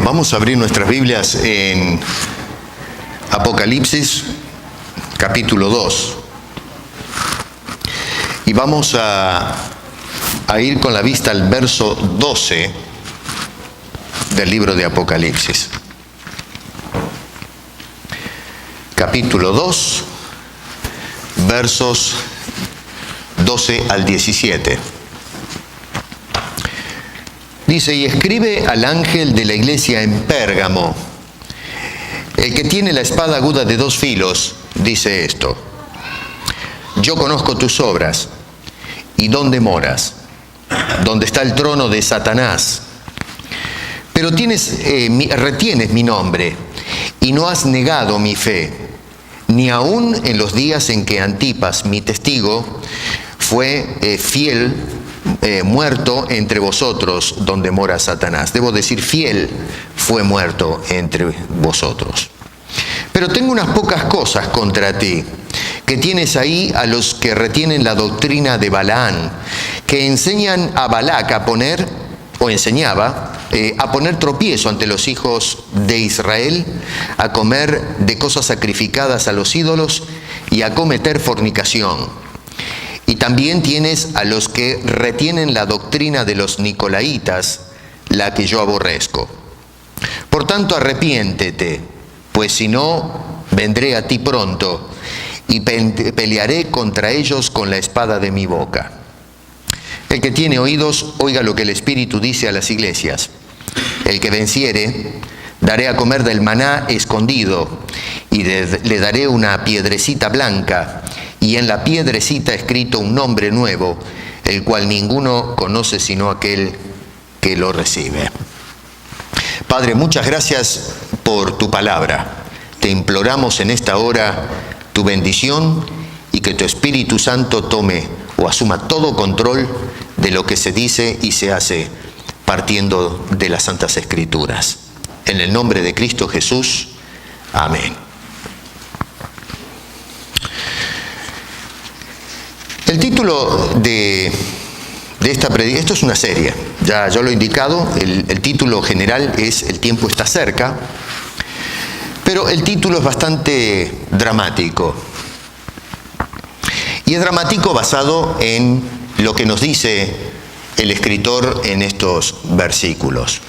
Vamos a abrir nuestras Biblias en Apocalipsis, capítulo 2. Y vamos a ir con la vista al verso 12 del libro de Apocalipsis. Capítulo 2, versos 12 al 17. Dice: y escribe al ángel de la iglesia en Pérgamo, el que tiene la espada aguda de dos filos, dice esto: yo conozco tus obras y dónde moras, donde está el trono de Satanás. Pero retienes mi nombre y no has negado mi fe, ni aun en los días en que Antipas, mi testigo, fue fiel, muerto entre vosotros donde mora Satanás. Debo decir, fiel fue muerto entre vosotros. Pero tengo unas pocas cosas contra ti, que tienes ahí a los que retienen la doctrina de Balaán, que enseñan a Balac a poner, o enseñaba, a poner tropiezo ante los hijos de Israel, a comer de cosas sacrificadas a los ídolos y a cometer fornicación. Y también tienes a los que retienen la doctrina de los nicolaitas, la que yo aborrezco. Por tanto, arrepiéntete, pues si no, vendré a ti pronto y pelearé contra ellos con la espada de mi boca. El que tiene oídos, oiga lo que el Espíritu dice a las iglesias. El que venciere, daré a comer del maná escondido, y le daré una piedrecita blanca, y en la piedrecita escrito un nombre nuevo, el cual ninguno conoce sino aquel que lo recibe. Padre, muchas gracias por tu palabra. Te imploramos en esta hora tu bendición y que tu Espíritu Santo tome o asuma todo control de lo que se dice y se hace partiendo de las Santas Escrituras. En el nombre de Cristo Jesús. Amén. El título de esta predicación, esto es una serie, ya yo lo he indicado, el título general es El tiempo está cerca, pero el título es bastante dramático. Y es dramático basado en lo que nos dice el escritor en estos versículos.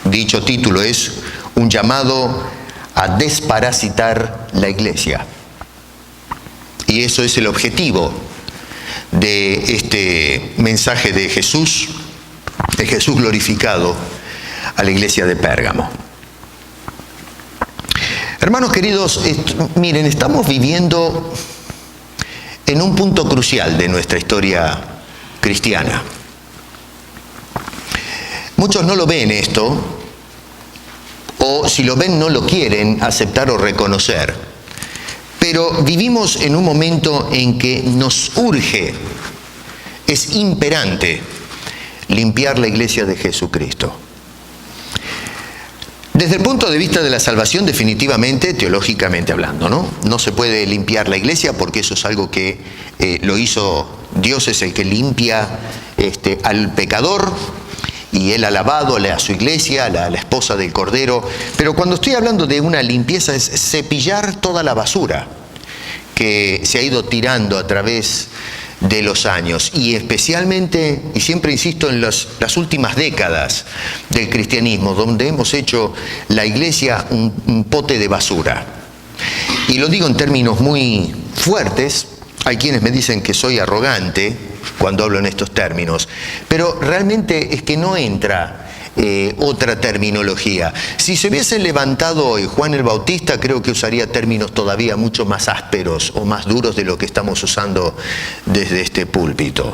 Dicho título es un llamado a desparasitar la iglesia. Y eso es el objetivo de este mensaje de Jesús glorificado a la iglesia de Pérgamo. Hermanos queridos, miren, estamos viviendo en un punto crucial de nuestra historia cristiana. Muchos no lo ven esto, o si lo ven no lo quieren aceptar o reconocer. Pero vivimos en un momento en que nos urge, es imperante, limpiar la iglesia de Jesucristo. Desde el punto de vista de la salvación, definitivamente, teológicamente hablando, no se puede limpiar la iglesia porque eso es algo que lo hizo Dios, es el que limpia al pecador, y Él ha lavado a su iglesia, a la esposa del Cordero. Pero cuando estoy hablando de una limpieza es cepillar toda la basura que se ha ido tirando a través de los años. Y especialmente, y siempre insisto, en las últimas décadas del cristianismo, donde hemos hecho la iglesia un pote de basura. Y lo digo en términos muy fuertes. Hay quienes me dicen que soy arrogante cuando hablo en estos términos, pero realmente es que no entra otra terminología. Si se hubiese levantado hoy Juan el Bautista, creo que usaría términos todavía mucho más ásperos o más duros de lo que estamos usando desde este púlpito.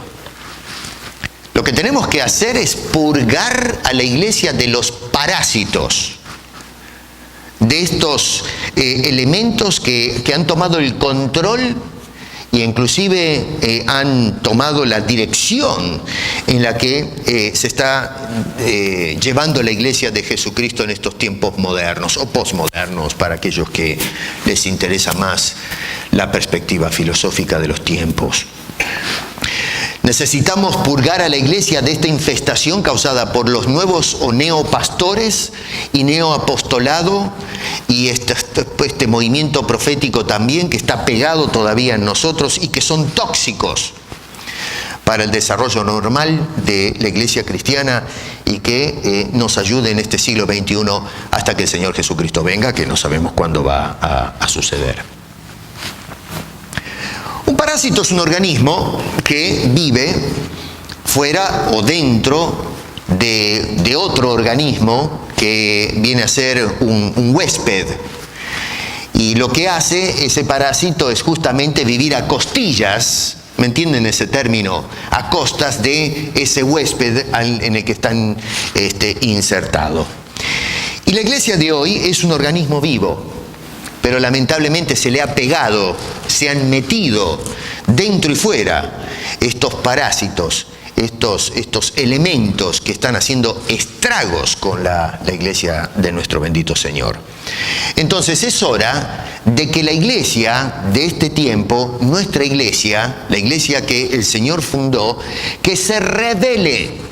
Lo que tenemos que hacer es purgar a la iglesia de los parásitos, de estos elementos que han tomado el control y inclusive han tomado la dirección en la que se está llevando la iglesia de Jesucristo en estos tiempos modernos o posmodernos, para aquellos que les interesa más la perspectiva filosófica de los tiempos. Necesitamos purgar a la iglesia de esta infestación causada por los nuevos o neopastores y neoapostolado y este movimiento profético también que está pegado todavía en nosotros y que son tóxicos para el desarrollo normal de la iglesia cristiana y que nos ayude en este siglo XXI hasta que el Señor Jesucristo venga, que no sabemos cuándo va a suceder. Un parásito es un organismo que vive fuera o dentro de otro organismo que viene a ser un huésped. Y lo que hace ese parásito es justamente vivir a costillas, ¿me entienden ese término? A costas de ese huésped en el que están insertado. Y la iglesia de hoy es un organismo vivo, pero lamentablemente se le ha pegado, se han metido dentro y fuera estos parásitos, estos elementos que están haciendo estragos con la iglesia de nuestro bendito Señor. Entonces es hora de que la iglesia de este tiempo, nuestra iglesia, la iglesia que el Señor fundó, que se rebele.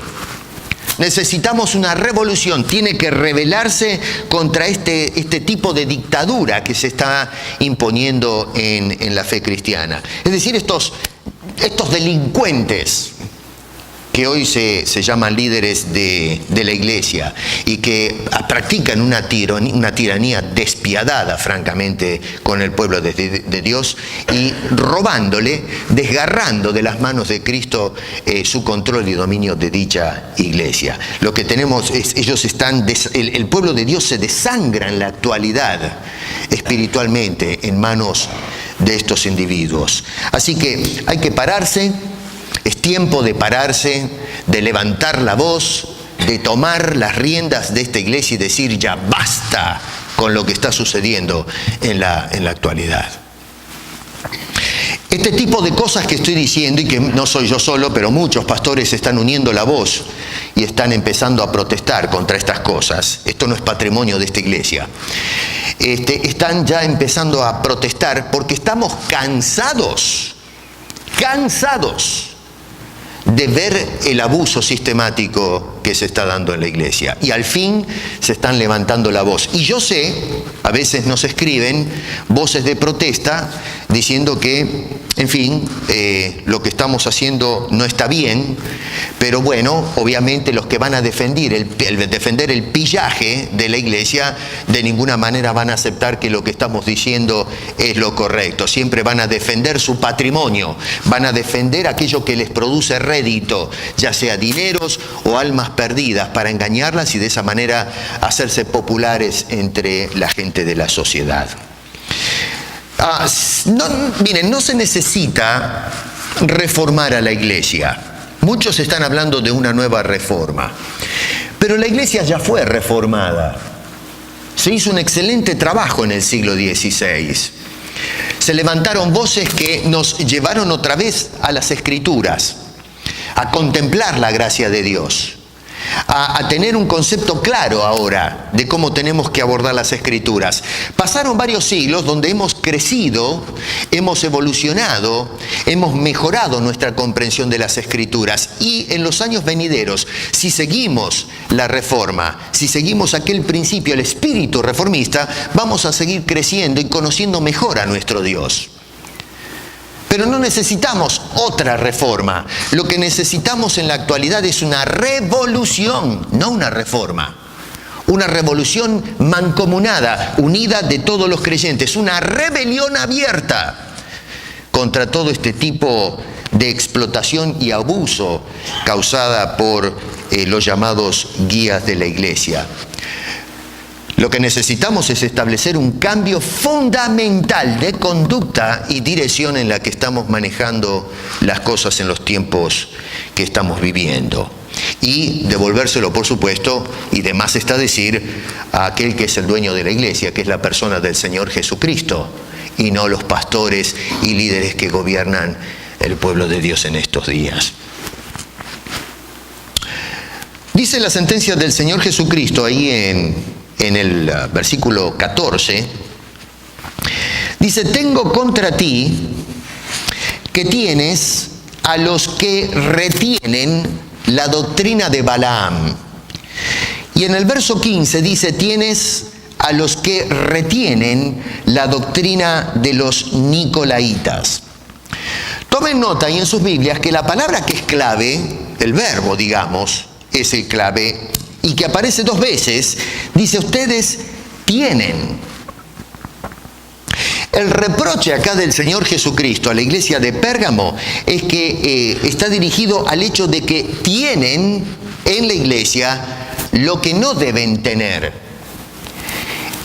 Necesitamos una revolución, tiene que rebelarse contra este tipo de dictadura que se está imponiendo en la fe cristiana. Es decir, estos delincuentes que hoy se llaman líderes de la iglesia y que practican una tiranía despiadada, francamente, con el pueblo de Dios y robándole, desgarrando de las manos de Cristo su control y dominio de dicha iglesia. Lo que tenemos es, el pueblo de Dios se desangra en la actualidad espiritualmente en manos de estos individuos. Así que hay que pararse. Es tiempo de pararse, de levantar la voz, de tomar las riendas de esta iglesia y decir ya basta con lo que está sucediendo en la actualidad. Este tipo de cosas que estoy diciendo, y que no soy yo solo, pero muchos pastores están uniendo la voz y están empezando a protestar contra estas cosas. Esto no es patrimonio de esta iglesia. Están ya empezando a protestar porque estamos cansados de ver el abuso sistemático que se está dando en la iglesia. Y al fin se están levantando la voz. Y yo sé, a veces nos escriben voces de protesta diciendo que, en fin, lo que estamos haciendo no está bien, pero bueno, obviamente los que van a defender el pillaje de la iglesia, de ninguna manera van a aceptar que lo que estamos diciendo es lo correcto. Siempre van a defender su patrimonio, van a defender aquello que les produce rédito, ya sea dineros o almas perdidas, para engañarlas y de esa manera hacerse populares entre la gente de la sociedad. Miren, no se necesita reformar a la iglesia. Muchos están hablando de una nueva reforma, pero la iglesia ya fue reformada. Se hizo un excelente trabajo en el siglo XVI. Se levantaron voces que nos llevaron otra vez a las Escrituras, a contemplar la gracia de Dios, a tener un concepto claro ahora de cómo tenemos que abordar las Escrituras. Pasaron varios siglos donde hemos crecido, hemos evolucionado, hemos mejorado nuestra comprensión de las Escrituras, y en los años venideros, si seguimos la reforma, si seguimos aquel principio, el espíritu reformista, vamos a seguir creciendo y conociendo mejor a nuestro Dios. Pero no necesitamos otra reforma. Lo que necesitamos en la actualidad es una revolución, no una reforma. Una revolución mancomunada, unida de todos los creyentes. Una rebelión abierta contra todo este tipo de explotación y abuso causada por los llamados guías de la iglesia. Lo que necesitamos es establecer un cambio fundamental de conducta y dirección en la que estamos manejando las cosas en los tiempos que estamos viviendo. Y devolvérselo, por supuesto, y de más está decir, a aquel que es el dueño de la iglesia, que es la persona del Señor Jesucristo, y no los pastores y líderes que gobiernan el pueblo de Dios en estos días. Dice la sentencia del Señor Jesucristo ahí en el versículo 14, dice: tengo contra ti que tienes a los que retienen la doctrina de Balaam. Y en el verso 15 dice, tienes a los que retienen la doctrina de los nicolaitas. Tomen nota ahí en sus Biblias que la palabra que es clave, el verbo, digamos, es el clave, y que aparece 2 veces, dice, ustedes tienen. El reproche acá del Señor Jesucristo a la iglesia de Pérgamo es que está dirigido al hecho de que tienen en la iglesia lo que no deben tener.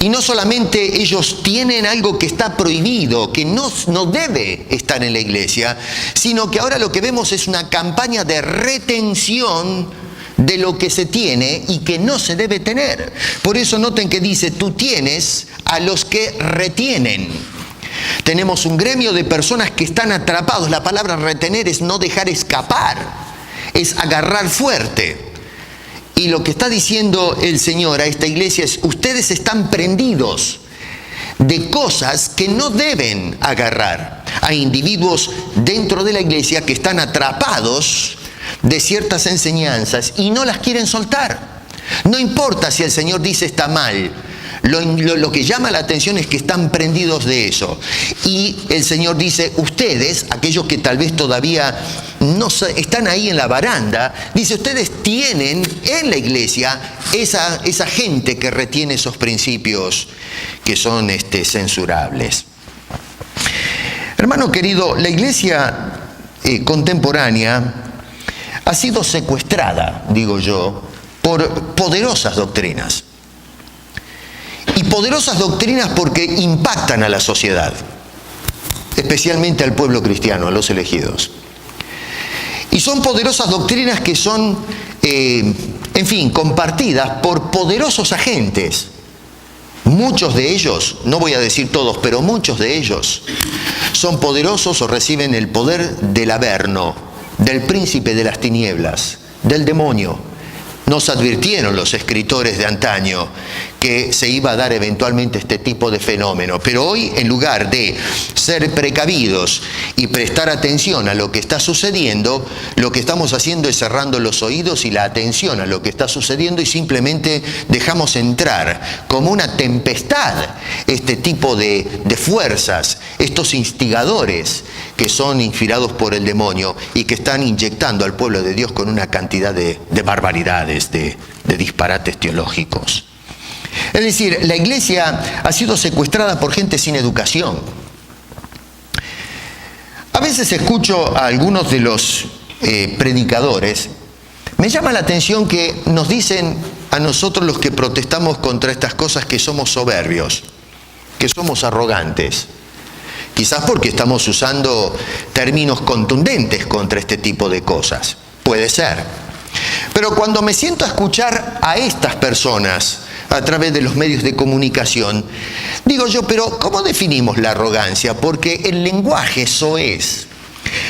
Y no solamente ellos tienen algo que está prohibido, que no debe estar en la iglesia, sino que ahora lo que vemos es una campaña de retención de lo que se tiene y que no se debe tener. Por eso noten que dice, tú tienes a los que retienen. Tenemos un gremio de personas que están atrapados. La palabra retener es no dejar escapar, es agarrar fuerte. Y lo que está diciendo el Señor a esta iglesia es, ustedes están prendidos de cosas que no deben agarrar. Hay individuos dentro de la iglesia que están atrapados de ciertas enseñanzas y no las quieren soltar. No importa si el Señor dice está mal. Lo que llama la atención es que están prendidos de eso. Y el Señor dice, ustedes, aquellos que tal vez todavía no están ahí en la baranda, dice, ustedes tienen en la iglesia esa gente que retiene esos principios que son censurables. Hermano querido, la iglesia contemporánea ha sido secuestrada, digo yo, por poderosas doctrinas. Y poderosas doctrinas porque impactan a la sociedad, especialmente al pueblo cristiano, a los elegidos. Y son poderosas doctrinas que son, compartidas por poderosos agentes. Muchos de ellos, no voy a decir todos, pero muchos de ellos son poderosos o reciben el poder del Averno, del príncipe de las tinieblas, del demonio. Nos advirtieron los escritores de antaño que se iba a dar eventualmente este tipo de fenómeno. Pero hoy, en lugar de ser precavidos y prestar atención a lo que está sucediendo, lo que estamos haciendo es cerrando los oídos y la atención a lo que está sucediendo y simplemente dejamos entrar como una tempestad este tipo de fuerzas, estos instigadores que son inspirados por el demonio y que están inyectando al pueblo de Dios con una cantidad de barbaridades, de disparates teológicos. Es decir, la iglesia ha sido secuestrada por gente sin educación. A veces escucho a algunos de los predicadores, me llama la atención que nos dicen a nosotros los que protestamos contra estas cosas que somos soberbios, que somos arrogantes. Quizás porque estamos usando términos contundentes contra este tipo de cosas. Puede ser. Pero cuando me siento a escuchar a estas personas a través de los medios de comunicación, digo yo, pero ¿cómo definimos la arrogancia? Porque el lenguaje soez,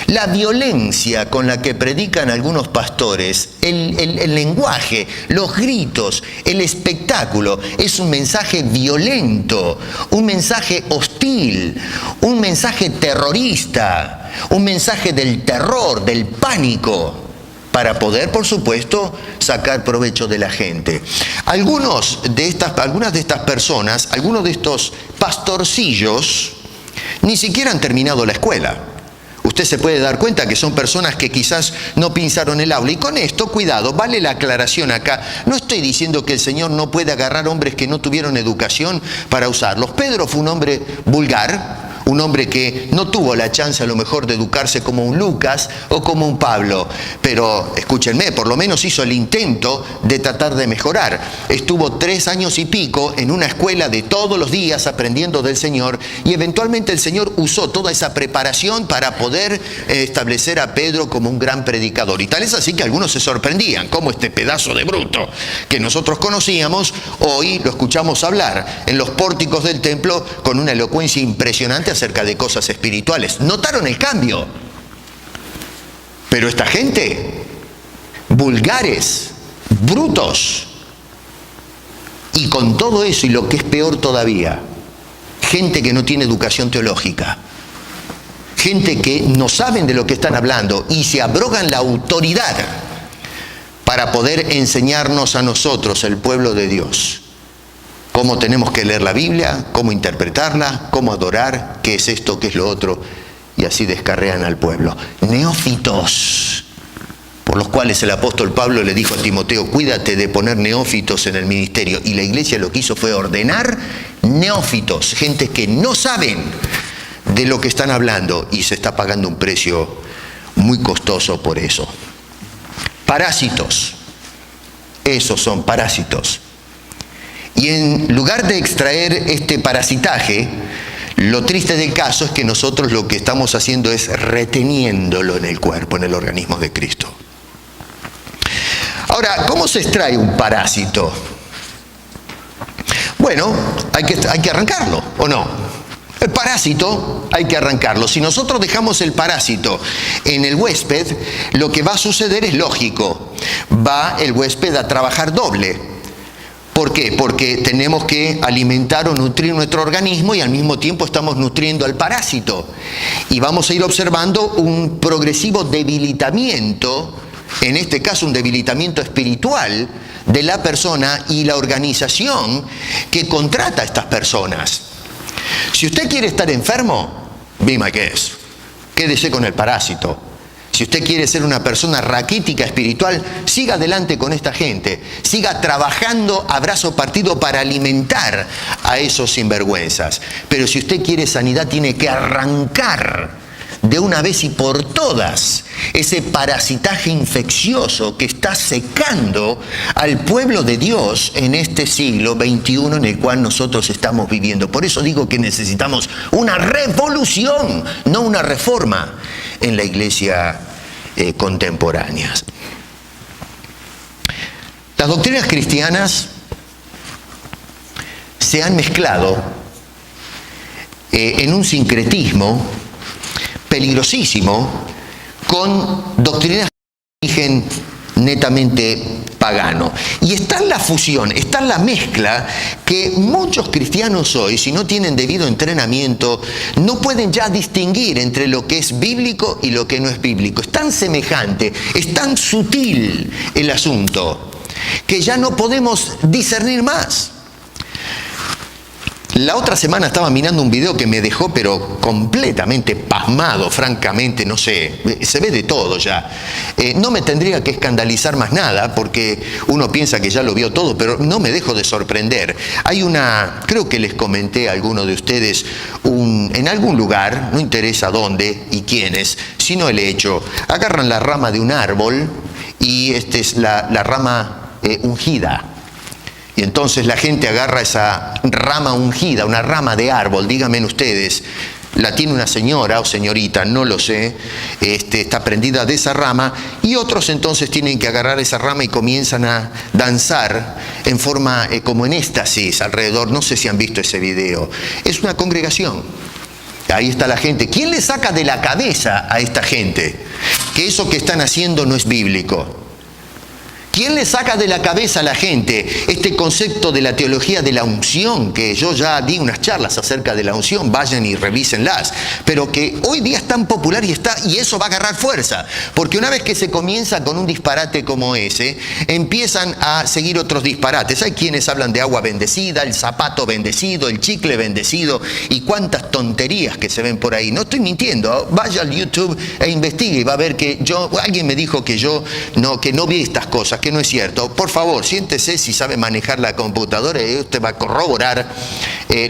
la violencia con la que predican algunos pastores, el lenguaje, los gritos, el espectáculo, es un mensaje violento, un mensaje hostil, un mensaje terrorista, un mensaje del terror, del pánico, para poder, por supuesto, sacar provecho de la gente. Algunas de estas personas, algunos de estos pastorcillos, ni siquiera han terminado la escuela. Usted se puede dar cuenta que son personas que quizás no pisaron el aula. Y con esto, cuidado, vale la aclaración acá. No estoy diciendo que el Señor no puede agarrar hombres que no tuvieron educación para usarlos. Pedro fue un hombre vulgar, un hombre que no tuvo la chance a lo mejor de educarse como un Lucas o como un Pablo. Pero, escúchenme, por lo menos hizo el intento de tratar de mejorar. Estuvo 3 años y pico en una escuela de todos los días aprendiendo del Señor y eventualmente el Señor usó toda esa preparación para poder establecer a Pedro como un gran predicador. Y tal es así que algunos se sorprendían, como este pedazo de bruto que nosotros conocíamos, hoy lo escuchamos hablar en los pórticos del templo con una elocuencia impresionante acerca de cosas espirituales. ¿Notaron el cambio? Pero esta gente, vulgares, brutos, y con todo eso y lo que es peor todavía, gente que no tiene educación teológica, gente que no saben de lo que están hablando y se abrogan la autoridad para poder enseñarnos a nosotros, el pueblo de Dios, cómo tenemos que leer la Biblia, cómo interpretarla, cómo adorar, qué es esto, qué es lo otro, y así descarrean al pueblo. Neófitos, por los cuales el apóstol Pablo le dijo a Timoteo, cuídate de poner neófitos en el ministerio. Y la iglesia lo que hizo fue ordenar neófitos, gente que no saben de lo que están hablando, y se está pagando un precio muy costoso por eso. Parásitos, esos son parásitos. Y en lugar de extraer este parasitaje, lo triste del caso es que nosotros lo que estamos haciendo es reteniéndolo en el cuerpo, en el organismo de Cristo. Ahora, ¿cómo se extrae un parásito? Bueno, hay que arrancarlo, ¿o no? El parásito hay que arrancarlo. Si nosotros dejamos el parásito en el huésped, lo que va a suceder es lógico. Va el huésped a trabajar doble. ¿Por qué? Porque tenemos que alimentar o nutrir nuestro organismo y al mismo tiempo estamos nutriendo al parásito. Y vamos a ir observando un progresivo debilitamiento, en este caso un debilitamiento espiritual de la persona y la organización que contrata a estas personas. Si usted quiere estar enfermo, be my guest, quédese con el parásito. Si usted quiere ser una persona raquítica espiritual, siga adelante con esta gente. Siga trabajando a brazo partido para alimentar a esos sinvergüenzas. Pero si usted quiere sanidad, tiene que arrancar de una vez y por todas ese parasitaje infeccioso que está secando al pueblo de Dios en este siglo XXI en el cual nosotros estamos viviendo. Por eso digo que necesitamos una revolución, no una reforma en la iglesia contemporánea. Las doctrinas cristianas se han mezclado en un sincretismo peligrosísimo con doctrinas de origen netamente pagano. Y está en la fusión, está en la mezcla que muchos cristianos hoy, si no tienen debido entrenamiento, no pueden ya distinguir entre lo que es bíblico y lo que no es bíblico. Es tan semejante, es tan sutil el asunto, que ya no podemos discernir más. La otra semana estaba mirando un video que me dejó pero completamente pasmado, francamente, no sé, se ve de todo ya. No me tendría que escandalizar más nada porque uno piensa que ya lo vio todo, pero no me dejo de sorprender. Hay creo que les comenté a alguno de ustedes, en algún lugar, no interesa dónde y quiénes, sino el hecho, agarran la rama de un árbol y esta es la rama ungida. Y entonces la gente agarra esa rama ungida, una rama de árbol, díganme ustedes, la tiene una señora o señorita, no lo sé, está prendida de esa rama, y otros entonces tienen que agarrar esa rama y comienzan a danzar en forma como en éxtasis alrededor. No sé si han visto ese video. Es una congregación. Ahí está la gente. ¿Quién le saca de la cabeza a esta gente que eso que están haciendo no es bíblico? ¿Quién le saca de la cabeza a la gente este concepto de la teología de la unción? Que yo ya di unas charlas acerca de la unción, vayan y revísenlas, pero que hoy día es tan popular y eso va a agarrar fuerza, porque una vez que se comienza con un disparate como ese, empiezan a seguir otros disparates. Hay quienes hablan de agua bendecida, el zapato bendecido, el chicle bendecido y cuántas tonterías que se ven por ahí. No estoy mintiendo, vaya al YouTube e investigue y va a ver que alguien me dijo que no vi estas cosas, que no es cierto. Por favor, siéntese si sabe manejar la computadora y usted va a corroborar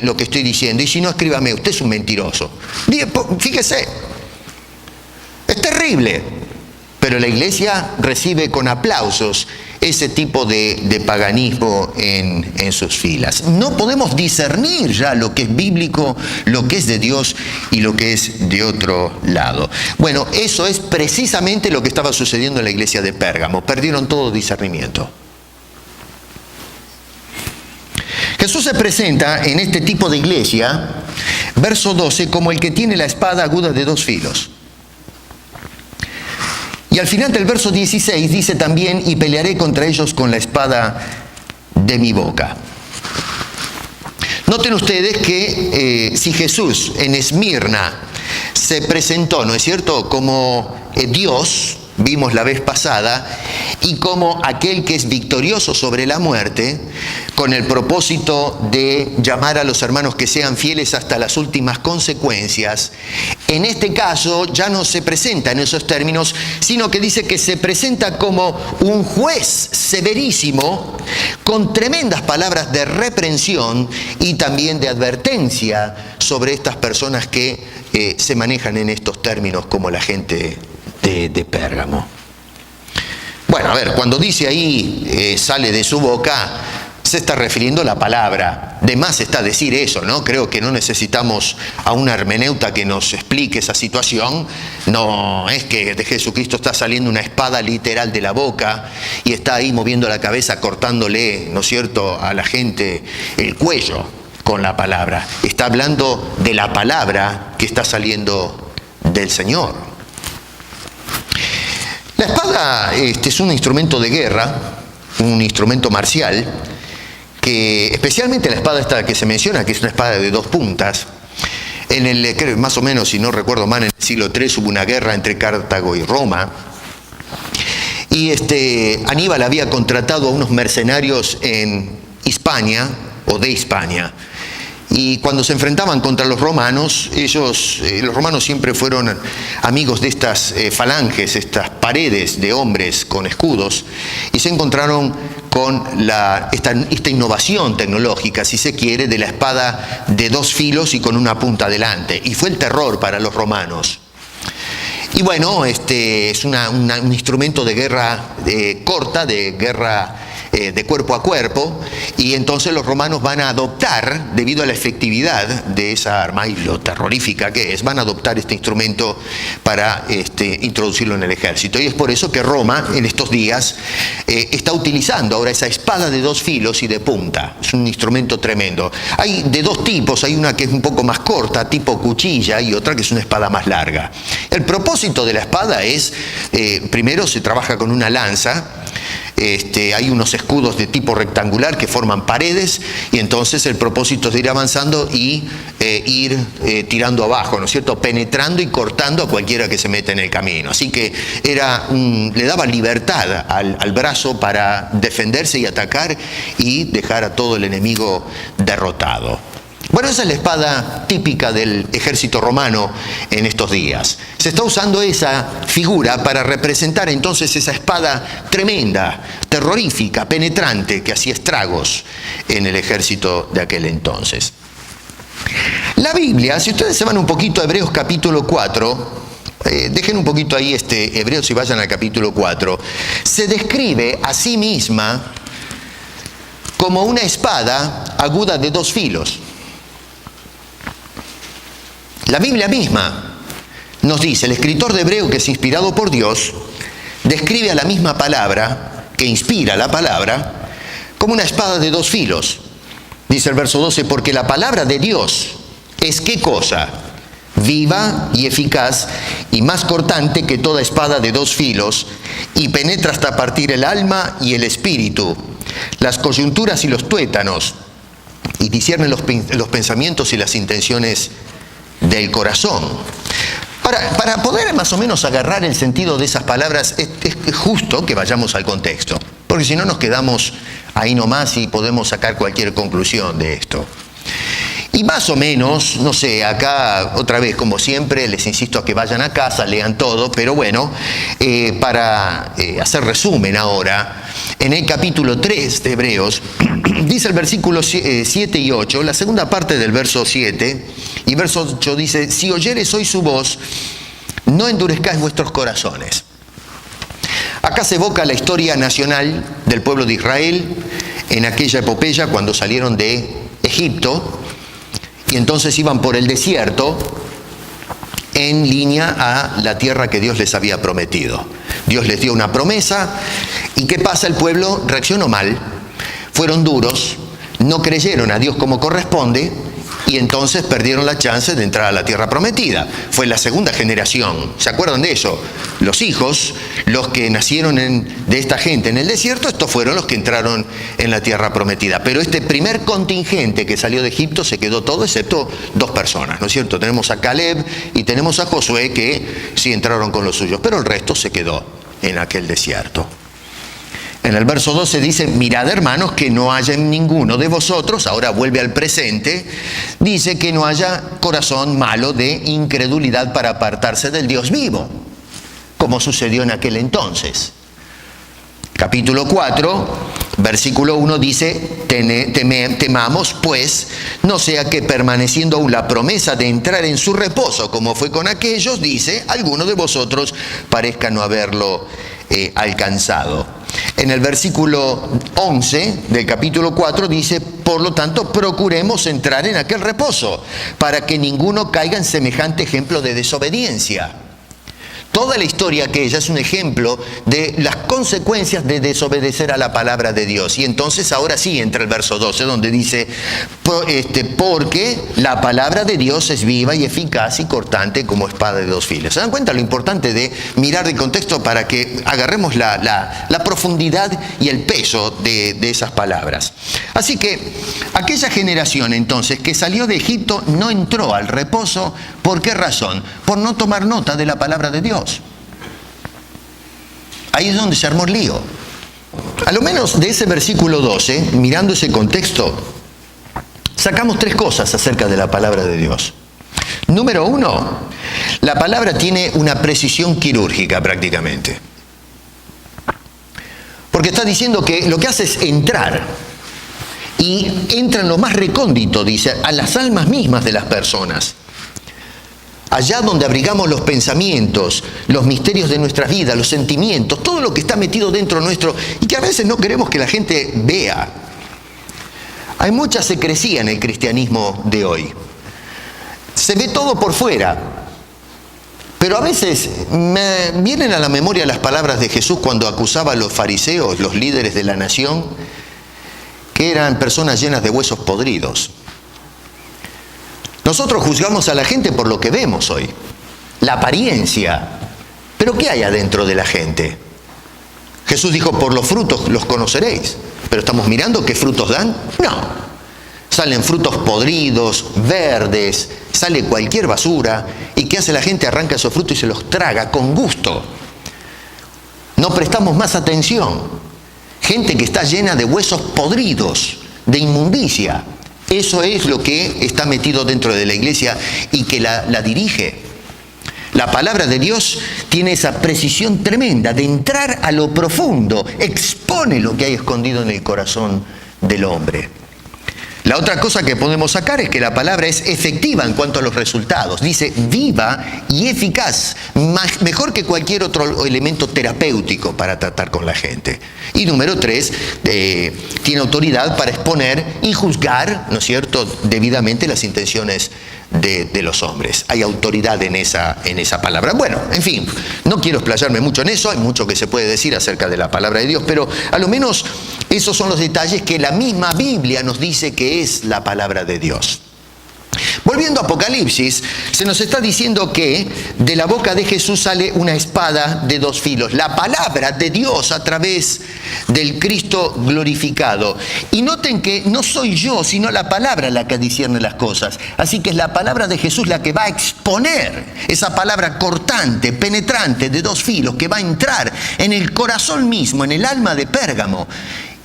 lo que estoy diciendo. Y si no, escríbame, usted es un mentiroso. Fíjese, es terrible. Pero la iglesia recibe con aplausos ese tipo de paganismo en sus filas. No podemos discernir ya lo que es bíblico, lo que es de Dios y lo que es de otro lado. Bueno, eso es precisamente lo que estaba sucediendo en la iglesia de Pérgamo. Perdieron todo discernimiento. Jesús se presenta en este tipo de iglesia, verso 12, como el que tiene la espada aguda de dos filos. Y al final del verso 16 dice también, y pelearé contra ellos con la espada de mi boca. Noten ustedes que si Jesús en Esmirna se presentó, ¿no es cierto?, como Dios, vimos la vez pasada, y como aquel que es victorioso sobre la muerte, con el propósito de llamar a los hermanos que sean fieles hasta las últimas consecuencias. En este caso ya no se presenta en esos términos, sino que dice que se presenta como un juez severísimo, con tremendas palabras de reprensión y también de advertencia sobre estas personas que se manejan en estos términos como la gente de Pérgamo. Bueno, a ver, cuando dice ahí sale de su boca, se está refiriendo a la palabra. De más está decir eso, ¿no? Creo que no necesitamos a una hermeneuta que nos explique esa situación. No es que de Jesucristo está saliendo una espada literal de la boca y está ahí moviendo la cabeza, cortándole, ¿no es cierto?, a la gente el cuello con la palabra. Está hablando de la palabra que está saliendo del Señor. La espada es un instrumento de guerra, un instrumento marcial, que especialmente la espada esta que se menciona, que es una espada de 2 puntas, más o menos, si no recuerdo mal, en el siglo III hubo una guerra entre Cartago y Roma, y Aníbal había contratado a unos mercenarios en Hispania, o de Hispania, y cuando se enfrentaban contra los romanos, los romanos siempre fueron amigos de estas falanges, estas paredes de hombres con escudos, y se encontraron con esta innovación tecnológica, si se quiere, de la espada de 2 filos y con una punta delante, y fue el terror para los romanos. Y bueno, es un instrumento de guerra corta, de guerra de cuerpo a cuerpo, y entonces los romanos van a adoptar, debido a la efectividad de esa arma y lo terrorífica que es, van a adoptar este instrumento para introducirlo en el ejército. Y es por eso que Roma en estos días está utilizando ahora esa espada de 2 filos y de punta. Es un instrumento tremendo. Hay de 2 tipos, hay una que es un poco más corta, tipo cuchilla, y otra que es una espada más larga. El propósito de la espada es, primero se trabaja con una lanza. Hay unos escudos de tipo rectangular que forman paredes, y entonces el propósito es de ir avanzando y ir tirando abajo, ¿no es cierto?, penetrando y cortando a cualquiera que se meta en el camino. Así que le daba libertad al brazo para defenderse y atacar y dejar a todo el enemigo derrotado. Bueno, esa es la espada típica del ejército romano en estos días. Se está usando esa figura para representar entonces esa espada tremenda, terrorífica, penetrante, que hacía estragos en el ejército de aquel entonces. La Biblia, si ustedes se van un poquito a Hebreos capítulo 4, dejen un poquito ahí Hebreos y vayan al capítulo 4, se describe a sí misma como una espada aguda de 2 filos. La Biblia misma nos dice, el escritor de Hebreo, que es inspirado por Dios, describe a la misma palabra, que inspira la palabra, como una espada de 2 filos. Dice el verso 12, porque la palabra de Dios es ¿qué cosa? Viva y eficaz y más cortante que toda espada de 2 filos, y penetra hasta partir el alma y el espíritu, las coyunturas y los tuétanos, y discierne los pensamientos y las intenciones del corazón. Ahora, para poder más o menos agarrar el sentido de esas palabras, es justo que vayamos al contexto, porque si no nos quedamos ahí nomás y podemos sacar cualquier conclusión de esto. Y más o menos, no sé, acá otra vez, como siempre, les insisto a que vayan a casa, lean todo, pero bueno, para hacer resumen ahora, en el capítulo 3 de Hebreos, dice el versículo 7 y 8, la segunda parte del verso 7, y verso 8 dice, si oyereis hoy su voz, no endurezcáis vuestros corazones. Acá se evoca la historia nacional del pueblo de Israel en aquella epopeya cuando salieron de Egipto, y entonces iban por el desierto en línea a la tierra que Dios les había prometido. Dios les dio una promesa, y ¿qué pasa? El pueblo reaccionó mal, fueron duros, no creyeron a Dios como corresponde, y entonces perdieron la chance de entrar a la tierra prometida. Fue la segunda generación. ¿Se acuerdan de eso? Los hijos, los que nacieron de esta gente en el desierto, estos fueron los que entraron en la tierra prometida. Pero este primer contingente que salió de Egipto se quedó todo, excepto 2 personas, ¿no es cierto? Tenemos a Caleb y tenemos a Josué, que sí entraron con los suyos, pero el resto se quedó en aquel desierto. En el verso 12 dice: mirad, hermanos, que no haya en ninguno de vosotros, ahora vuelve al presente, dice que no haya corazón malo de incredulidad para apartarse del Dios vivo, como sucedió en aquel entonces. Capítulo 4, versículo 1 dice: temamos pues, no sea que permaneciendo aún la promesa de entrar en su reposo, como fue con aquellos, dice, alguno de vosotros parezca no haberlo alcanzado. En el versículo 11 del capítulo 4 dice: por lo tanto, procuremos entrar en aquel reposo, para que ninguno caiga en semejante ejemplo de desobediencia. Toda la historia aquella es un ejemplo de las consecuencias de desobedecer a la palabra de Dios. Y entonces ahora sí entra el verso 12, donde dice: porque la palabra de Dios es viva y eficaz y cortante como espada de 2 filos. ¿Se dan cuenta lo importante de mirar el contexto para que agarremos la profundidad y el peso de esas palabras? Así que aquella generación entonces que salió de Egipto no entró al reposo. ¿Por qué razón? Por no tomar nota de la palabra de Dios. Ahí es donde se armó el lío. A lo menos de ese versículo 12, mirando ese contexto, sacamos 3 cosas acerca de la palabra de Dios. Número 1, la palabra tiene una precisión quirúrgica prácticamente. Porque está diciendo que lo que hace es entrar. Y entra en lo más recóndito, dice, a las almas mismas de las personas. Allá donde abrigamos los pensamientos, los misterios de nuestras vidas, los sentimientos, todo lo que está metido dentro nuestro y que a veces no queremos que la gente vea. Hay mucha secrecía en el cristianismo de hoy. Se ve todo por fuera. Pero a veces me vienen a la memoria las palabras de Jesús cuando acusaba a los fariseos, los líderes de la nación, que eran personas llenas de huesos podridos. Nosotros juzgamos a la gente por lo que vemos hoy, la apariencia. Pero ¿qué hay adentro de la gente? Jesús dijo: por los frutos los conoceréis. ¿Pero estamos mirando qué frutos dan? No. Salen frutos podridos, verdes, sale cualquier basura. ¿Y qué hace la gente? Arranca esos frutos y se los traga con gusto. No prestamos más atención. Gente que está llena de huesos podridos, de inmundicia. Eso es lo que está metido dentro de la iglesia y que la dirige. La palabra de Dios tiene esa precisión tremenda de entrar a lo profundo, expone lo que hay escondido en el corazón del hombre. La otra cosa que podemos sacar es que la palabra es efectiva en cuanto a los resultados. Dice viva y eficaz, mejor que cualquier otro elemento terapéutico para tratar con la gente. Y número 3, tiene autoridad para exponer y juzgar, ¿no es cierto?, debidamente las intenciones de los hombres. Hay autoridad en esa palabra. Bueno, en fin, no quiero explayarme mucho en eso, hay mucho que se puede decir acerca de la palabra de Dios, pero a lo menos esos son los detalles que la misma Biblia nos dice que es la palabra de Dios. Volviendo a Apocalipsis, se nos está diciendo que de la boca de Jesús sale una espada de 2 filos, la palabra de Dios a través del Cristo glorificado. Y noten que no soy yo, sino la palabra la que discierne las cosas. Así que es la palabra de Jesús la que va a exponer esa palabra cortante, penetrante, de 2 filos, que va a entrar en el corazón mismo, en el alma de Pérgamo.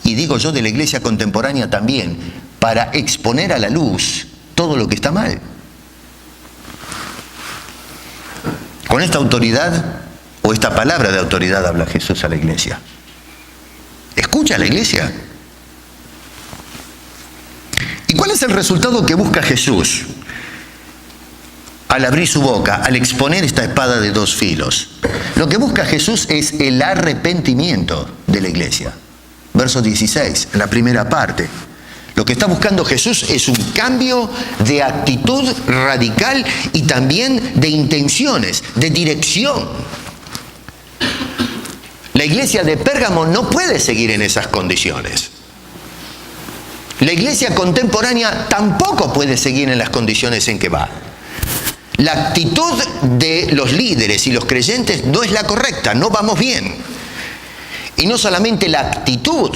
Y digo yo, de la iglesia contemporánea también, para exponer a la luz todo lo que está mal. Con esta autoridad o esta palabra de autoridad habla Jesús a la iglesia. ¿Escucha a la iglesia? ¿Y cuál es el resultado que busca Jesús al abrir su boca, al exponer esta espada de 2 filos? Lo que busca Jesús es el arrepentimiento de la iglesia. Verso 16, en la primera parte. Lo que está buscando Jesús es un cambio de actitud radical y también de intenciones, de dirección. La iglesia de Pérgamo no puede seguir en esas condiciones. La iglesia contemporánea tampoco puede seguir en las condiciones en que va. La actitud de los líderes y los creyentes no es la correcta, no vamos bien. Y no solamente la actitud,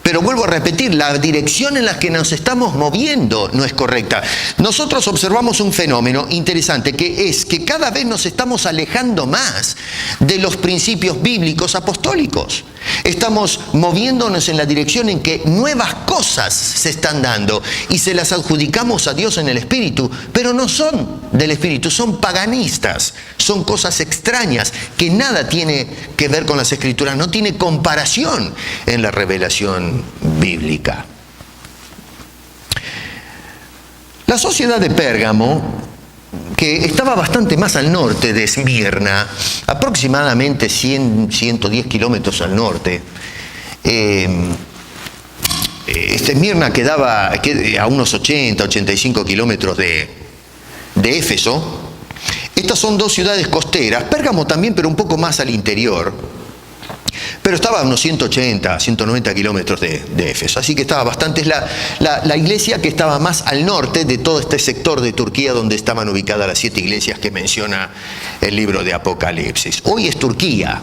pero vuelvo a repetir, la dirección en la que nos estamos moviendo no es correcta. Nosotros observamos un fenómeno interesante, que es que cada vez nos estamos alejando más de los principios bíblicos apostólicos. Estamos moviéndonos en la dirección en que nuevas cosas se están dando y se las adjudicamos a Dios en el Espíritu, pero no son del Espíritu, son paganistas, son cosas extrañas que nada tiene que ver con las Escrituras, no tiene comparación en la revelación bíblica. La sociedad de Pérgamo, que estaba bastante más al norte de Esmirna, aproximadamente 110 kilómetros al norte. Esmirna quedaba a unos 85 kilómetros de Éfeso. Estas son dos ciudades costeras, Pérgamo también, pero un poco más al interior. Pero estaba a unos 180, 190 kilómetros de Éfeso, así que estaba bastante. Es la iglesia que estaba más al norte de todo este sector de Turquía donde estaban ubicadas las 7 iglesias que menciona el libro de Apocalipsis. Hoy es Turquía,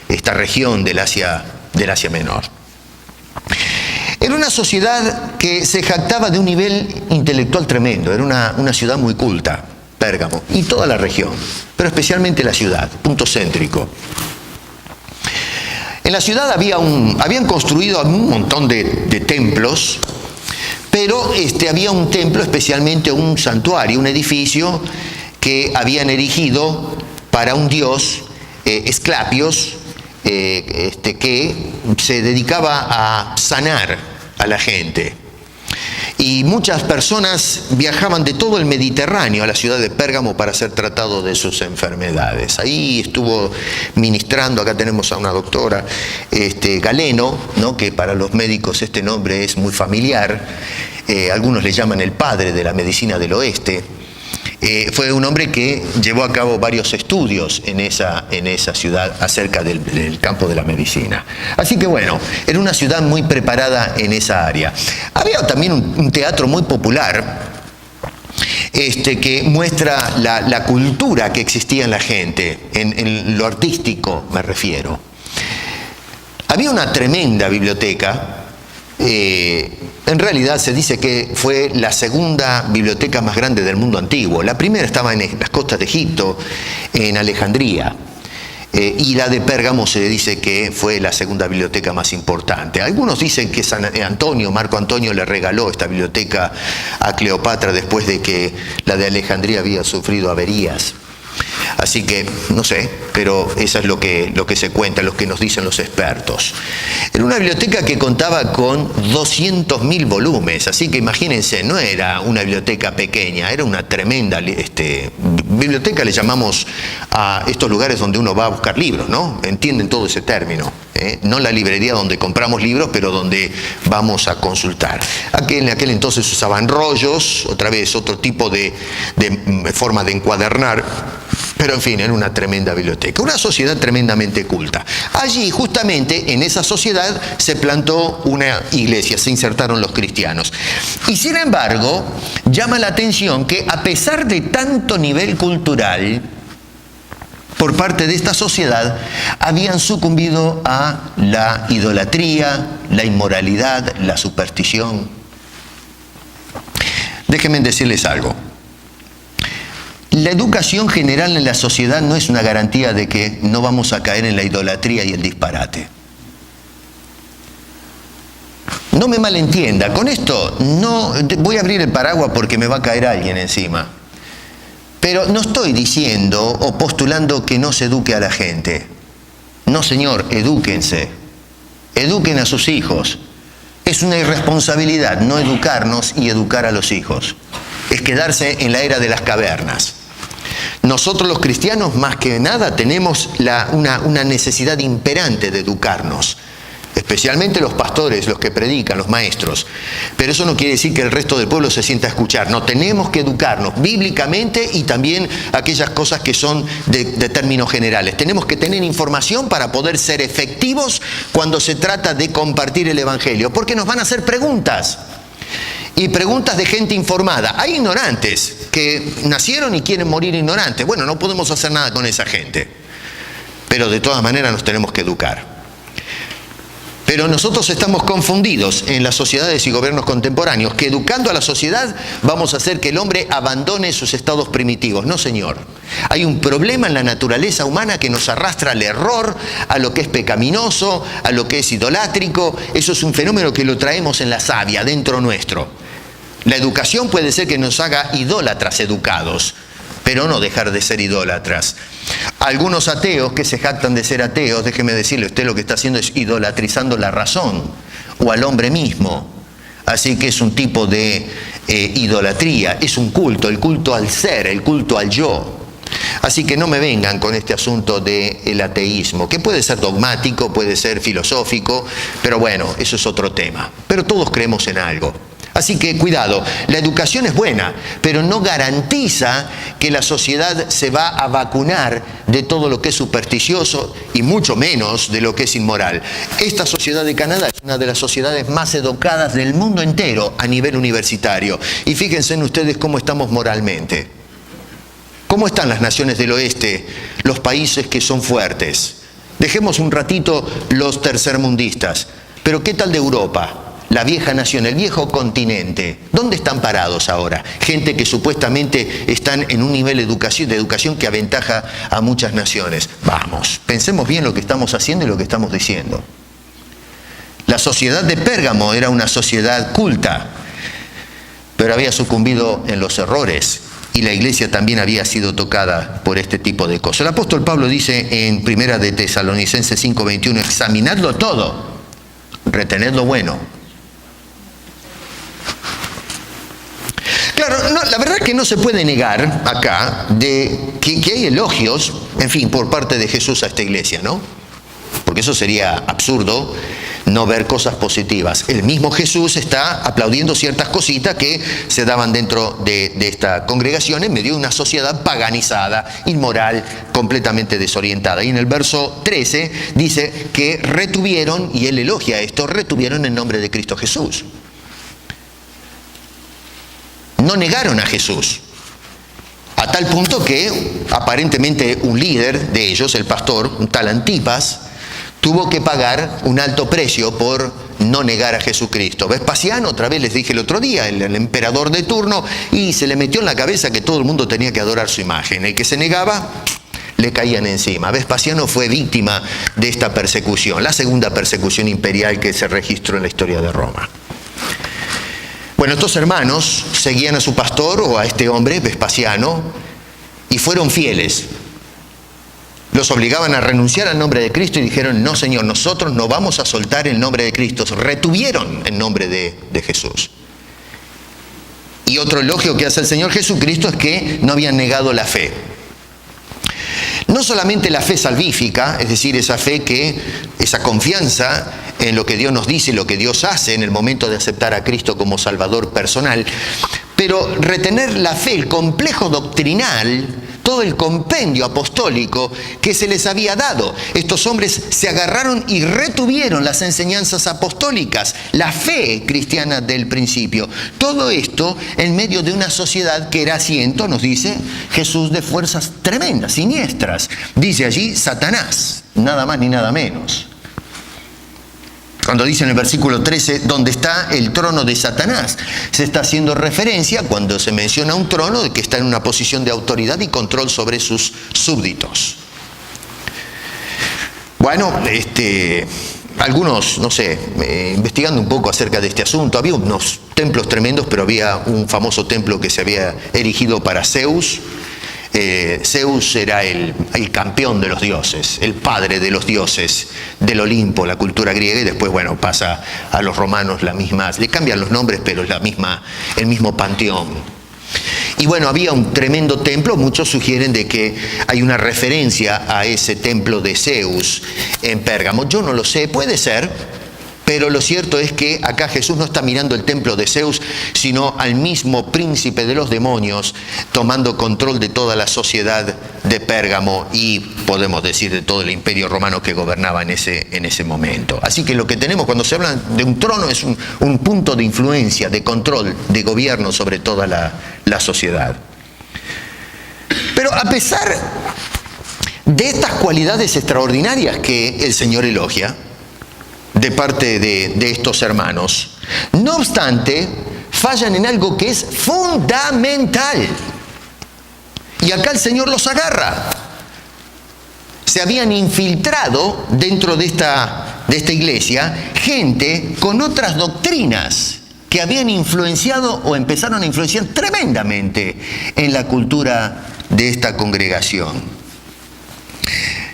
esta región del Asia Menor. Era una sociedad que se jactaba de un nivel intelectual tremendo, era una ciudad muy culta, Pérgamo, y toda la región, pero especialmente la ciudad, punto céntrico. En la ciudad habían construido un montón de templos, pero había un templo, especialmente un santuario, un edificio que habían erigido para un dios, Esclapios, que se dedicaba a sanar a la gente. Y muchas personas viajaban de todo el Mediterráneo a la ciudad de Pérgamo para ser tratados de sus enfermedades. Ahí estuvo ministrando, acá tenemos a una doctora, Galeno, ¿no? Que para los médicos este nombre es muy familiar. Algunos le llaman el padre de la medicina del oeste. Fue un hombre que llevó a cabo varios estudios en esa ciudad acerca del campo de la medicina. Así que bueno, era una ciudad muy preparada en esa área. Había también un teatro muy popular que muestra la cultura que existía en la gente, en lo artístico me refiero. Había una tremenda biblioteca. En realidad se dice que fue la segunda biblioteca más grande del mundo antiguo. La primera estaba en las costas de Egipto, en Alejandría. Y la de Pérgamo se dice que fue la segunda biblioteca más importante. Algunos dicen que Marco Antonio le regaló esta biblioteca a Cleopatra después de que la de Alejandría había sufrido averías. Así que, no sé, pero eso es lo que se cuenta, lo que nos dicen los expertos. Era una biblioteca que contaba con 200.000 volúmenes, así que imagínense, no era una biblioteca pequeña, era una tremenda biblioteca, le llamamos a estos lugares donde uno va a buscar libros, ¿no? Entienden todo ese término. No la librería donde compramos libros, pero donde vamos a consultar. En aquel entonces usaban rollos, otra vez otro tipo de forma de encuadernar, pero en fin, era una tremenda biblioteca, una sociedad tremendamente culta. Allí, justamente, en esa sociedad se plantó una iglesia, se insertaron los cristianos. Y sin embargo, llama la atención que a pesar de tanto nivel cultural, por parte de esta sociedad, habían sucumbido a la idolatría, la inmoralidad, la superstición. Déjenme decirles algo. La educación general en la sociedad no es una garantía de que no vamos a caer en la idolatría y el disparate. No me malentienda, con esto no voy a abrir el paraguas porque me va a caer alguien encima. Pero no estoy diciendo o postulando que no se eduque a la gente. No, señor, edúquense. Eduquen a sus hijos. Es una irresponsabilidad no educarnos y educar a los hijos. Es quedarse en la era de las cavernas. Nosotros los cristianos, más que nada, tenemos una necesidad imperante de educarnos. especialmente los pastores, los que predican, los maestros. Pero eso no quiere decir que el resto del pueblo se sienta a escuchar. No, tenemos que educarnos bíblicamente y también aquellas cosas que son de términos generales. Tenemos que tener información para poder ser efectivos cuando se trata de compartir el Evangelio, porque nos van a hacer preguntas. Y preguntas de gente informada. Hay ignorantes que nacieron y quieren morir ignorantes. Bueno, no podemos hacer nada con esa gente. Pero de todas maneras nos tenemos que educar. Pero nosotros estamos confundidos en las sociedades y gobiernos contemporáneos, que educando a la sociedad vamos a hacer que el hombre abandone sus estados primitivos. No, señor. Hay un problema en la naturaleza humana que nos arrastra al error, a lo que es pecaminoso, a lo que es idolátrico. Eso es un fenómeno que lo traemos en la savia, dentro nuestro. La educación puede ser que nos haga idólatras educados, pero no dejar de ser idólatras. Algunos ateos que se jactan de ser ateos, déjeme decirle, usted lo que está haciendo es idolatrizando la razón o al hombre mismo. Así que es un tipo de idolatría, es un culto, el culto al ser, el culto al yo. Así que no me vengan con este asunto del ateísmo, que puede ser dogmático, puede ser filosófico, pero bueno, eso es otro tema. Pero todos creemos en algo. Así que cuidado, la educación es buena, pero no garantiza que la sociedad se va a vacunar de todo lo que es supersticioso y mucho menos de lo que es inmoral. Esta sociedad de Canadá es una de las sociedades más educadas del mundo entero a nivel universitario. Y fíjense en ustedes cómo estamos moralmente. ¿Cómo están las naciones del oeste, los países que son fuertes? Dejemos un ratito los tercermundistas, pero ¿qué tal de Europa? La vieja nación, el viejo continente, ¿dónde están parados ahora? Gente que supuestamente están en un nivel de educación que aventaja a muchas naciones. Vamos, pensemos bien lo que estamos haciendo y lo que estamos diciendo. La sociedad de Pérgamo era una sociedad culta, pero había sucumbido en los errores y la iglesia también había sido tocada por este tipo de cosas. El apóstol Pablo dice en 1 de Tesalonicenses 5:21, examinadlo todo, retened lo bueno. Claro, no, la verdad que no se puede negar acá de que hay elogios, en fin, por parte de Jesús a esta iglesia, ¿no? Porque eso sería absurdo, no ver cosas positivas. El mismo Jesús está aplaudiendo ciertas cositas que se daban dentro de esta congregación en medio de una sociedad paganizada, inmoral, completamente desorientada. Y en el verso 13 dice que retuvieron, y él elogia esto, retuvieron el nombre de Cristo Jesús. No negaron a Jesús, a tal punto que aparentemente un líder de ellos, el pastor, un tal Antipas, tuvo que pagar un alto precio por no negar a Jesucristo. Vespasiano, otra vez les dije el otro día, el emperador de turno, y se le metió en la cabeza que todo el mundo tenía que adorar su imagen. El que se negaba, le caían encima. Vespasiano fue víctima de esta persecución, la segunda persecución imperial que se registró en la historia de Roma. Bueno, estos hermanos seguían a su pastor o a este hombre, Vespasiano, y fueron fieles. Los obligaban a renunciar al nombre de Cristo y dijeron, no, Señor, nosotros no vamos a soltar el nombre de Cristo. Retuvieron el nombre de Jesús. Y otro elogio que hace el Señor Jesucristo es que no habían negado la fe. No solamente la fe salvífica, es decir, esa fe esa confianza en lo que Dios nos dice y lo que Dios hace en el momento de aceptar a Cristo como Salvador personal, pero retener la fe, el complejo doctrinal, todo el compendio apostólico que se les había dado. Estos hombres se agarraron y retuvieron las enseñanzas apostólicas, la fe cristiana del principio. Todo esto en medio de una sociedad que era asiento, nos dice Jesús, de fuerzas tremendas, siniestras. Dice allí Satanás, nada más ni nada menos. Cuando dice en el versículo 13, donde está el trono de Satanás, se está haciendo referencia, cuando se menciona un trono, de que está en una posición de autoridad y control sobre sus súbditos. Bueno, algunos, no sé, investigando un poco acerca de este asunto, había unos templos tremendos, pero había un famoso templo que se había erigido para Zeus. Zeus era el campeón de los dioses, el padre de los dioses del Olimpo, la cultura griega, y después, bueno, pasa a los romanos le cambian los nombres, pero es el mismo panteón. Y bueno, había un tremendo templo, muchos sugieren de que hay una referencia a ese templo de Zeus en Pérgamo. Yo no lo sé, puede ser, Pero lo cierto es que acá Jesús no está mirando el templo de Zeus, sino al mismo príncipe de los demonios, tomando control de toda la sociedad de Pérgamo y, podemos decir, de todo el imperio romano que gobernaba en ese momento. Así que lo que tenemos cuando se habla de un trono es un punto de influencia, de control, de gobierno sobre toda la sociedad. Pero a pesar de estas cualidades extraordinarias que el Señor elogia de parte de estos hermanos, no obstante, fallan en algo que es fundamental. Y acá el Señor los agarra. Se habían infiltrado dentro de esta iglesia gente con otras doctrinas que habían influenciado o empezaron a influenciar tremendamente en la cultura de esta congregación.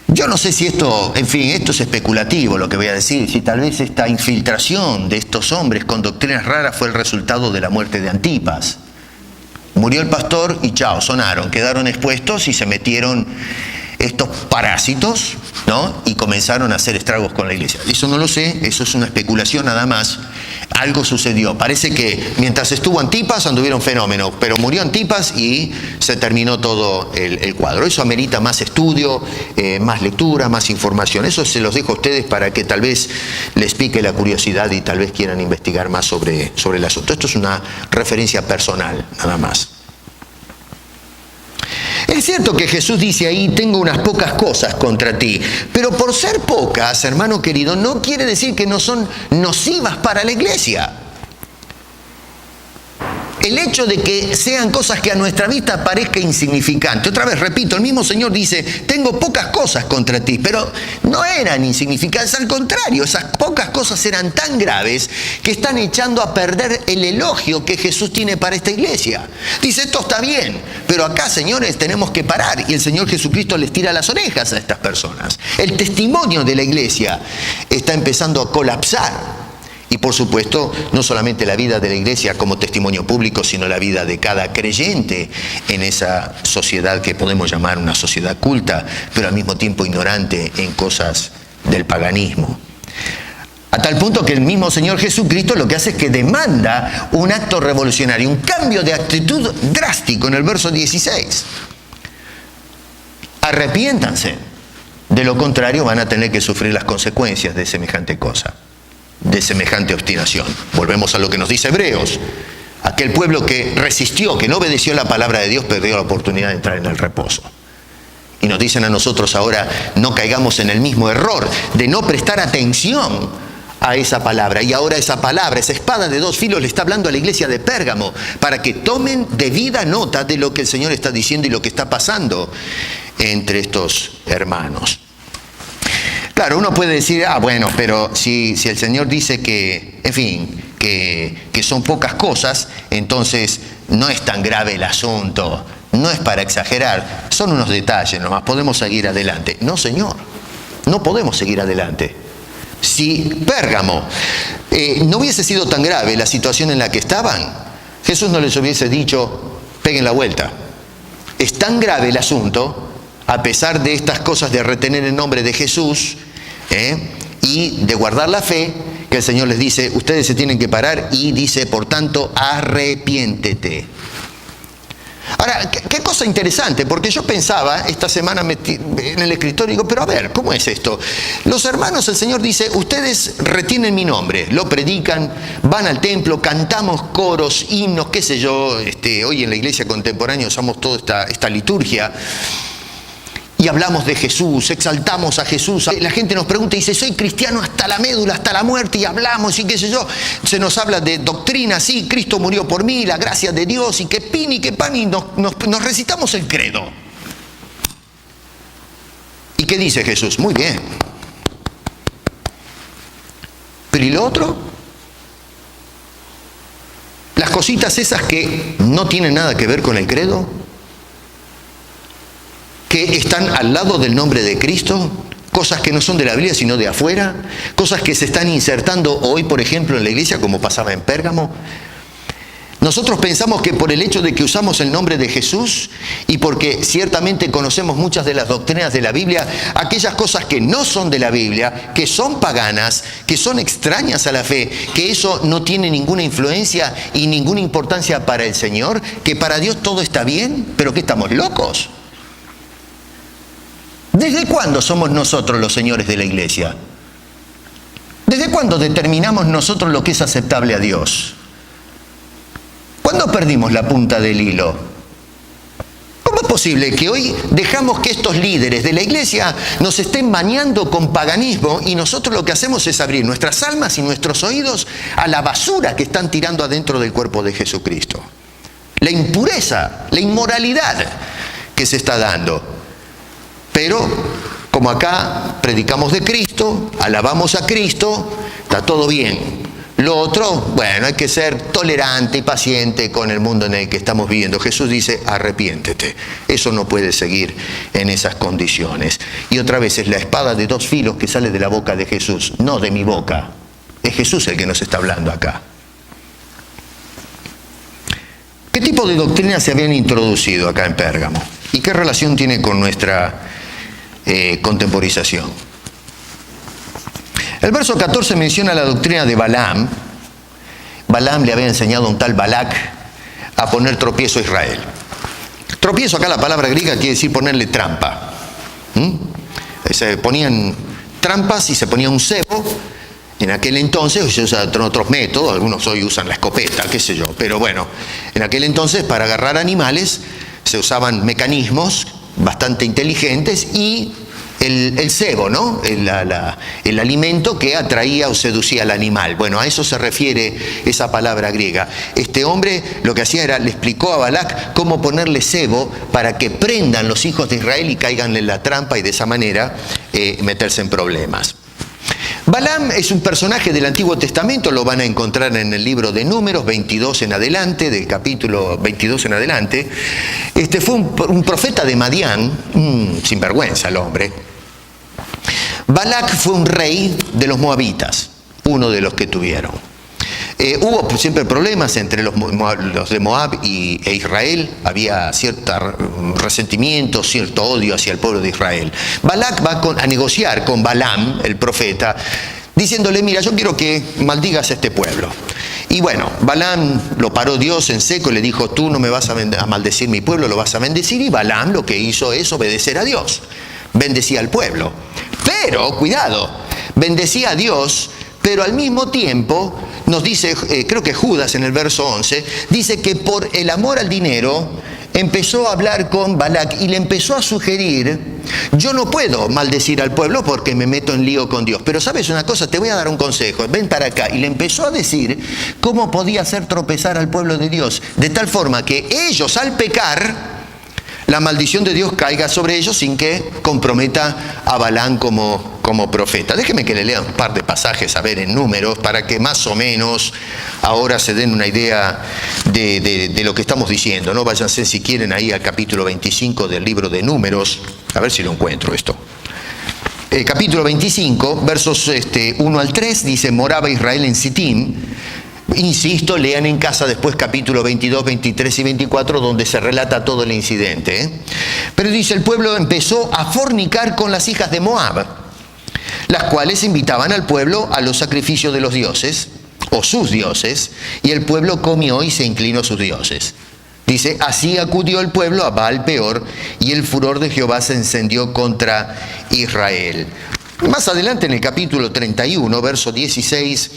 Yo no sé si esto es especulativo lo que voy a decir, si tal vez esta infiltración de estos hombres con doctrinas raras fue el resultado de la muerte de Antipas. Murió el pastor y chao, sonaron, quedaron expuestos y se metieron estos parásitos, ¿no? Y comenzaron a hacer estragos con la iglesia. Eso no lo sé, eso es una especulación nada más. Algo sucedió. Parece que mientras estuvo Antipas anduvieron fenómenos, pero murió Antipas y se terminó todo el cuadro. Eso amerita más estudio, más lectura, más información. Eso se los dejo a ustedes para que tal vez les pique la curiosidad y tal vez quieran investigar más sobre el asunto. Esto es una referencia personal, nada más. Es cierto que Jesús dice ahí, tengo unas pocas cosas contra ti, pero por ser pocas, hermano querido, no quiere decir que no son nocivas para la iglesia. El hecho de que sean cosas que a nuestra vista parezca insignificante. Otra vez, repito, el mismo Señor dice, tengo pocas cosas contra ti, pero no eran insignificantes, al contrario, esas pocas cosas eran tan graves que están echando a perder el elogio que Jesús tiene para esta iglesia. Dice, esto está bien, pero acá, señores, tenemos que parar, y el Señor Jesucristo les tira las orejas a estas personas. El testimonio de la iglesia está empezando a colapsar. Y por supuesto, no solamente la vida de la iglesia como testimonio público, sino la vida de cada creyente en esa sociedad que podemos llamar una sociedad culta, pero al mismo tiempo ignorante en cosas del paganismo. A tal punto que el mismo Señor Jesucristo lo que hace es que demanda un acto revolucionario, un cambio de actitud drástico en el verso 16. Arrepiéntanse, de lo contrario van a tener que sufrir las consecuencias de semejante cosa, de semejante obstinación. Volvemos a lo que nos dice Hebreos. Aquel pueblo que resistió, que no obedeció la palabra de Dios, perdió la oportunidad de entrar en el reposo. Y nos dicen a nosotros ahora, no caigamos en el mismo error de no prestar atención a esa palabra. Y ahora esa palabra, esa espada de dos filos, le está hablando a la iglesia de Pérgamo para que tomen debida nota de lo que el Señor está diciendo y lo que está pasando entre estos hermanos. Claro, uno puede decir, bueno, pero si el Señor dice que, en fin, que son pocas cosas, entonces no es tan grave el asunto, no es para exagerar, son unos detalles nomás, podemos seguir adelante. No, Señor, no podemos seguir adelante. Si Pérgamo no hubiese sido tan grave la situación en la que estaban, Jesús no les hubiese dicho, peguen la vuelta. Es tan grave el asunto, a pesar de estas cosas de retener el nombre de Jesús y de guardar la fe, que el Señor les dice, ustedes se tienen que parar y dice, por tanto, arrepiéntete. Ahora, qué cosa interesante, porque yo pensaba, esta semana en el escritorio, digo, pero a ver, ¿cómo es esto? Los hermanos, el Señor dice, ustedes retienen mi nombre, lo predican, van al templo, cantamos coros, himnos, qué sé yo, hoy en la iglesia contemporánea usamos toda esta liturgia, y hablamos de Jesús, exaltamos a Jesús. La gente nos pregunta y dice, soy cristiano hasta la médula, hasta la muerte, y hablamos y qué sé yo. Se nos habla de doctrina, sí, Cristo murió por mí, la gracia de Dios, y que pin y que pan, y nos recitamos el credo. ¿Y qué dice Jesús? Muy bien. ¿Pero y lo otro? Las cositas esas que no tienen nada que ver con el credo, que están al lado del nombre de Cristo, cosas que no son de la Biblia sino de afuera, cosas que se están insertando hoy, por ejemplo, en la iglesia, como pasaba en Pérgamo. Nosotros pensamos que por el hecho de que usamos el nombre de Jesús y porque ciertamente conocemos muchas de las doctrinas de la Biblia, aquellas cosas que no son de la Biblia, que son paganas, que son extrañas a la fe, que eso no tiene ninguna influencia y ninguna importancia para el Señor, que para Dios todo está bien, pero que estamos locos. ¿Desde cuándo somos nosotros los señores de la iglesia? ¿Desde cuándo determinamos nosotros lo que es aceptable a Dios? ¿Cuándo perdimos la punta del hilo? ¿Cómo es posible que hoy dejamos que estos líderes de la iglesia nos estén bañando con paganismo y nosotros lo que hacemos es abrir nuestras almas y nuestros oídos a la basura que están tirando adentro del cuerpo de Jesucristo? La impureza, la inmoralidad que se está dando. Pero como acá predicamos de Cristo, alabamos a Cristo, está todo bien. Lo otro, bueno, hay que ser tolerante y paciente con el mundo en el que estamos viviendo. Jesús dice, arrepiéntete. Eso no puede seguir en esas condiciones. Y otra vez es la espada de dos filos que sale de la boca de Jesús, no de mi boca. Es Jesús el que nos está hablando acá. ¿Qué tipo de doctrinas se habían introducido acá en Pérgamo? ¿Y qué relación tiene con nuestra contemporización? El verso 14 menciona la doctrina de Balaam. Balaam le había enseñado a un tal Balac a poner tropiezo a Israel. Tropiezo, acá la palabra griega quiere decir ponerle trampa. Se ponían trampas y se ponía un cebo. En aquel entonces se usaban otros métodos, algunos hoy usan la escopeta, qué sé yo, pero bueno, en aquel entonces para agarrar animales se usaban mecanismos bastante inteligentes y el cebo, ¿no? El alimento que atraía o seducía al animal. Bueno, a eso se refiere esa palabra griega. Este hombre lo que hacía era, le explicó a Balac cómo ponerle cebo para que prendan los hijos de Israel y caigan en la trampa y de esa manera meterse en problemas. Balaam es un personaje del Antiguo Testamento, lo van a encontrar en el libro de Números 22 en adelante, del capítulo 22 en adelante. Fue un profeta de Madián, sinvergüenza el hombre. Balac fue un rey de los moabitas, uno de los que tuvieron. Hubo siempre problemas entre los de Moab e Israel, había cierto resentimiento, cierto odio hacia el pueblo de Israel. Balac va a negociar con Balaam, el profeta, diciéndole, mira, yo quiero que maldigas a este pueblo. Y bueno, Balaam lo paró Dios en seco y le dijo, tú no me vas a maldecir mi pueblo, lo vas a bendecir. Y Balaam lo que hizo es obedecer a Dios, bendecía al pueblo. Pero, cuidado, bendecía a Dios, pero al mismo tiempo nos dice, creo que Judas en el verso 11, dice que por el amor al dinero empezó a hablar con Balac y le empezó a sugerir, yo no puedo maldecir al pueblo porque me meto en lío con Dios, pero sabes una cosa, te voy a dar un consejo, ven para acá. Y le empezó a decir cómo podía hacer tropezar al pueblo de Dios, de tal forma que ellos al pecar, la maldición de Dios caiga sobre ellos sin que comprometa a Balaam como profeta. Déjeme que le lea un par de pasajes, a ver, en Números, para que más o menos ahora se den una idea de lo que estamos diciendo, ¿no? Váyanse si quieren ahí al capítulo 25 del libro de Números, a ver si lo encuentro esto. Capítulo 25, versos 1 al 3, dice, moraba Israel en Sitim. Insisto, lean en casa después capítulo 22, 23 y 24, donde se relata todo el incidente. Pero dice, el pueblo empezó a fornicar con las hijas de Moab, las cuales invitaban al pueblo a los sacrificios de los dioses, o sus dioses, y el pueblo comió y se inclinó a sus dioses. Dice, así acudió el pueblo a Baal Peor, y el furor de Jehová se encendió contra Israel. Más adelante en el capítulo 31, verso 16,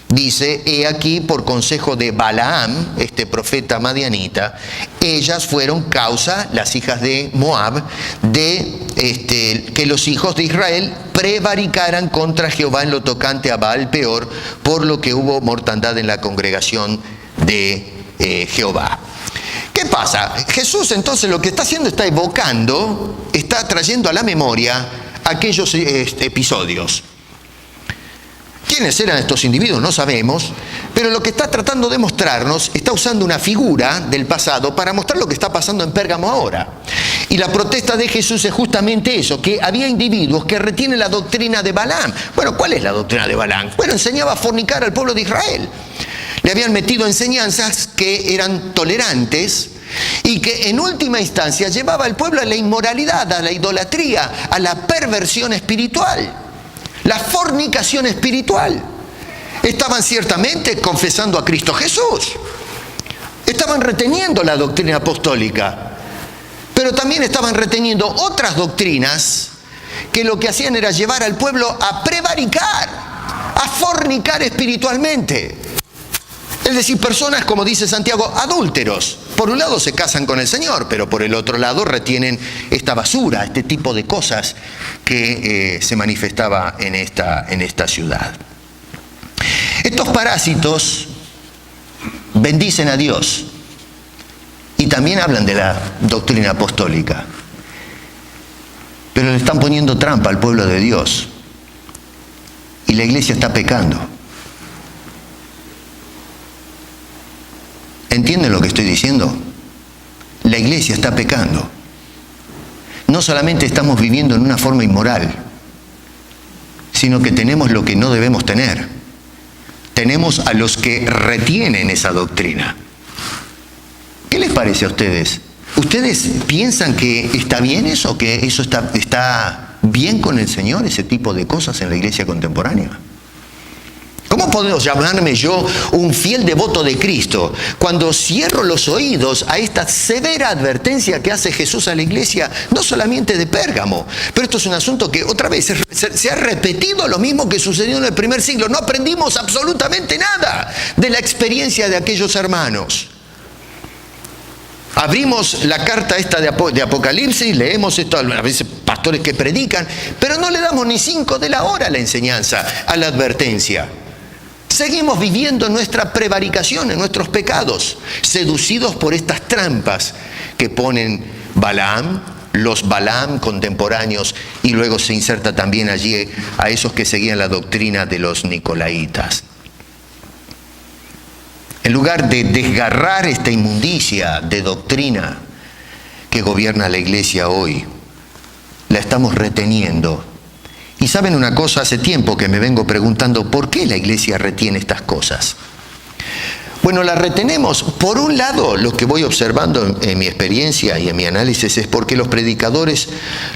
dice, he aquí por consejo de Balaam, este profeta madianita, ellas fueron causa, las hijas de Moab, de que los hijos de Israel prevaricaran contra Jehová en lo tocante a Baal Peor, por lo que hubo mortandad en la congregación de Jehová. ¿Qué pasa? Jesús entonces lo que está haciendo, está evocando, está trayendo a la memoria aquellos episodios. ¿Quiénes eran estos individuos? No sabemos, pero lo que está tratando de mostrarnos, está usando una figura del pasado para mostrar lo que está pasando en Pérgamo ahora. Y la protesta de Jesús es justamente eso, que había individuos que retienen la doctrina de Balaam. Bueno, ¿cuál es la doctrina de Balaam? Bueno, enseñaba a fornicar al pueblo de Israel. Le habían metido enseñanzas que eran tolerantes y que en última instancia llevaba al pueblo a la inmoralidad, a la idolatría, a la perversión espiritual, la fornicación espiritual. Estaban ciertamente confesando a Cristo Jesús, estaban reteniendo la doctrina apostólica, pero también estaban reteniendo otras doctrinas que lo que hacían era llevar al pueblo a prevaricar, a fornicar espiritualmente. Es decir, personas, como dice Santiago, adúlteros. Por un lado se casan con el Señor, pero por el otro lado retienen esta basura, este tipo de cosas que se manifestaba en esta ciudad. Estos parásitos bendicen a Dios y también hablan de la doctrina apostólica, pero le están poniendo trampa al pueblo de Dios y la iglesia está pecando. ¿Entienden lo que estoy diciendo? La iglesia está pecando. No solamente estamos viviendo en una forma inmoral, sino que tenemos lo que no debemos tener. Tenemos a los que retienen esa doctrina. ¿Qué les parece a ustedes? ¿Ustedes piensan que está bien eso? ¿Que eso está bien con el Señor, ese tipo de cosas en la iglesia contemporánea? ¿Cómo puedo llamarme yo un fiel devoto de Cristo cuando cierro los oídos a esta severa advertencia que hace Jesús a la iglesia, no solamente de Pérgamo, pero esto es un asunto que otra vez se ha repetido lo mismo que sucedió en el primer siglo? No aprendimos absolutamente nada de la experiencia de aquellos hermanos. Abrimos la carta esta de Apocalipsis, leemos esto, a veces pastores que predican, pero no le damos ni 5 de la hora a la enseñanza, a la advertencia. Seguimos viviendo en nuestra prevaricación, en nuestros pecados, seducidos por estas trampas que ponen Balaam, los Balaam contemporáneos, y luego se inserta también allí a esos que seguían la doctrina de los Nicolaitas. En lugar de desgarrar esta inmundicia de doctrina que gobierna la iglesia hoy, la estamos reteniendo. Y saben una cosa, hace tiempo que me vengo preguntando por qué la iglesia retiene estas cosas. Bueno, las retenemos, por un lado, lo que voy observando en mi experiencia y en mi análisis es porque los predicadores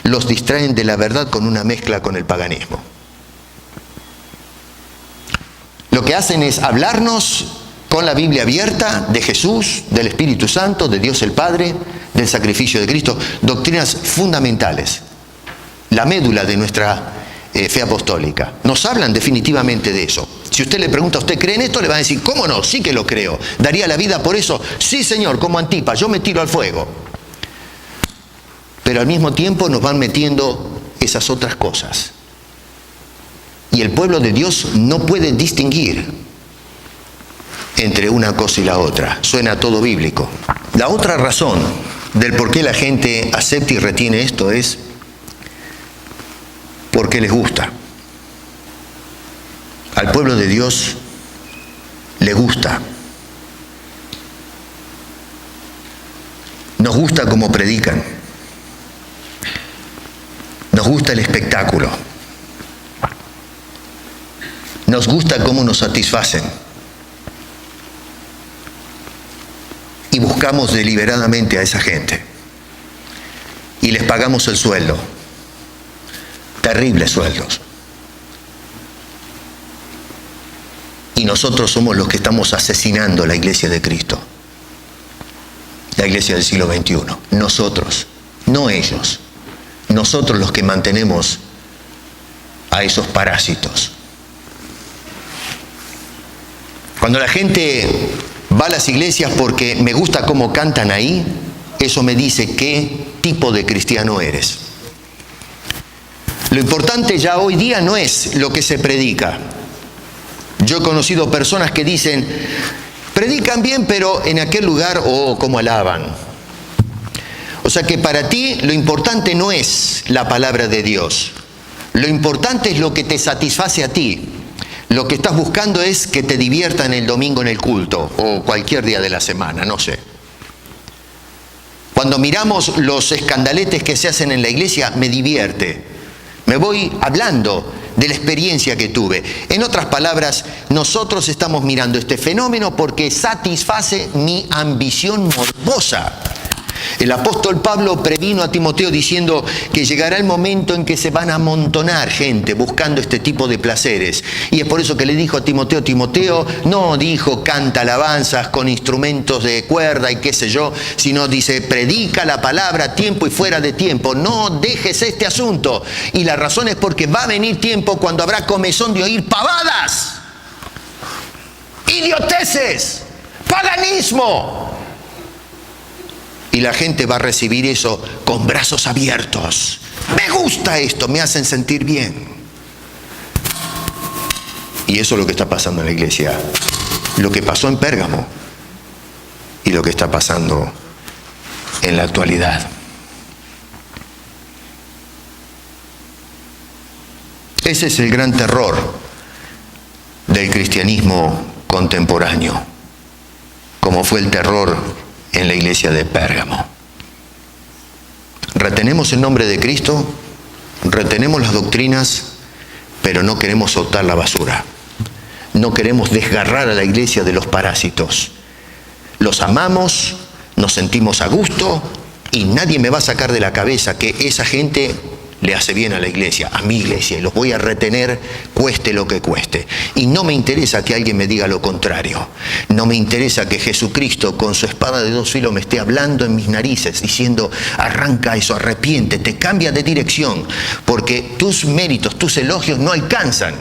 los distraen de la verdad con una mezcla con el paganismo. Lo que hacen es hablarnos con la Biblia abierta de Jesús, del Espíritu Santo, de Dios el Padre, del sacrificio de Cristo, doctrinas fundamentales, la médula de nuestra fe apostólica. Nos hablan definitivamente de eso. Si usted le pregunta, ¿usted cree en esto? Le va a decir, ¿cómo no? Sí que lo creo. ¿Daría la vida por eso? Sí, Señor, como Antipas, yo me tiro al fuego. Pero al mismo tiempo nos van metiendo esas otras cosas. Y el pueblo de Dios no puede distinguir entre una cosa y la otra. Suena todo bíblico. La otra razón del por qué la gente acepta y retiene esto es porque les gusta. Al pueblo de Dios le gusta. Nos gusta cómo predican. Nos gusta el espectáculo. Nos gusta cómo nos satisfacen. Y buscamos deliberadamente a esa gente. Y les pagamos el sueldo. Terribles sueldos. Y nosotros somos los que estamos asesinando la iglesia de Cristo. La iglesia del siglo XXI. Nosotros, no ellos. Nosotros los que mantenemos a esos parásitos. Cuando la gente va a las iglesias porque me gusta cómo cantan ahí, eso me dice qué tipo de cristiano eres. Lo importante ya hoy día no es lo que se predica. Yo he conocido personas que dicen, predican bien, pero en aquel lugar, cómo alaban. O sea que para ti lo importante no es la palabra de Dios. Lo importante es lo que te satisface a ti. Lo que estás buscando es que te diviertan el domingo en el culto o cualquier día de la semana, no sé. Cuando miramos los escandaletes que se hacen en la iglesia, me divierte. Me voy hablando de la experiencia que tuve. En otras palabras, nosotros estamos mirando este fenómeno porque satisface mi ambición morbosa. El apóstol Pablo previno a Timoteo diciendo que llegará el momento en que se van a amontonar gente buscando este tipo de placeres. Y es por eso que le dijo a Timoteo, Timoteo no dijo canta alabanzas con instrumentos de cuerda y qué sé yo, sino dice predica la palabra a tiempo y fuera de tiempo. No dejes este asunto. Y la razón es porque va a venir tiempo cuando habrá comezón de oír pavadas, idioteces, paganismo. Y la gente va a recibir eso con brazos abiertos. Me gusta esto, me hacen sentir bien. Y eso es lo que está pasando en la iglesia. Lo que pasó en Pérgamo y lo que está pasando en la actualidad. Ese es el gran terror del cristianismo contemporáneo, como fue el terror en la iglesia de Pérgamo. Retenemos el nombre de Cristo, retenemos las doctrinas, pero no queremos soltar la basura. No queremos desgarrar a la iglesia de los parásitos. Los amamos, nos sentimos a gusto y nadie me va a sacar de la cabeza que esa gente le hace bien a la iglesia, a mi iglesia, y los voy a retener cueste lo que cueste. Y no me interesa que alguien me diga lo contrario. No me interesa que Jesucristo con su espada de dos filos me esté hablando en mis narices, diciendo, arranca eso, arrepiéntete, cambia de dirección, porque tus méritos, tus elogios no alcanzan,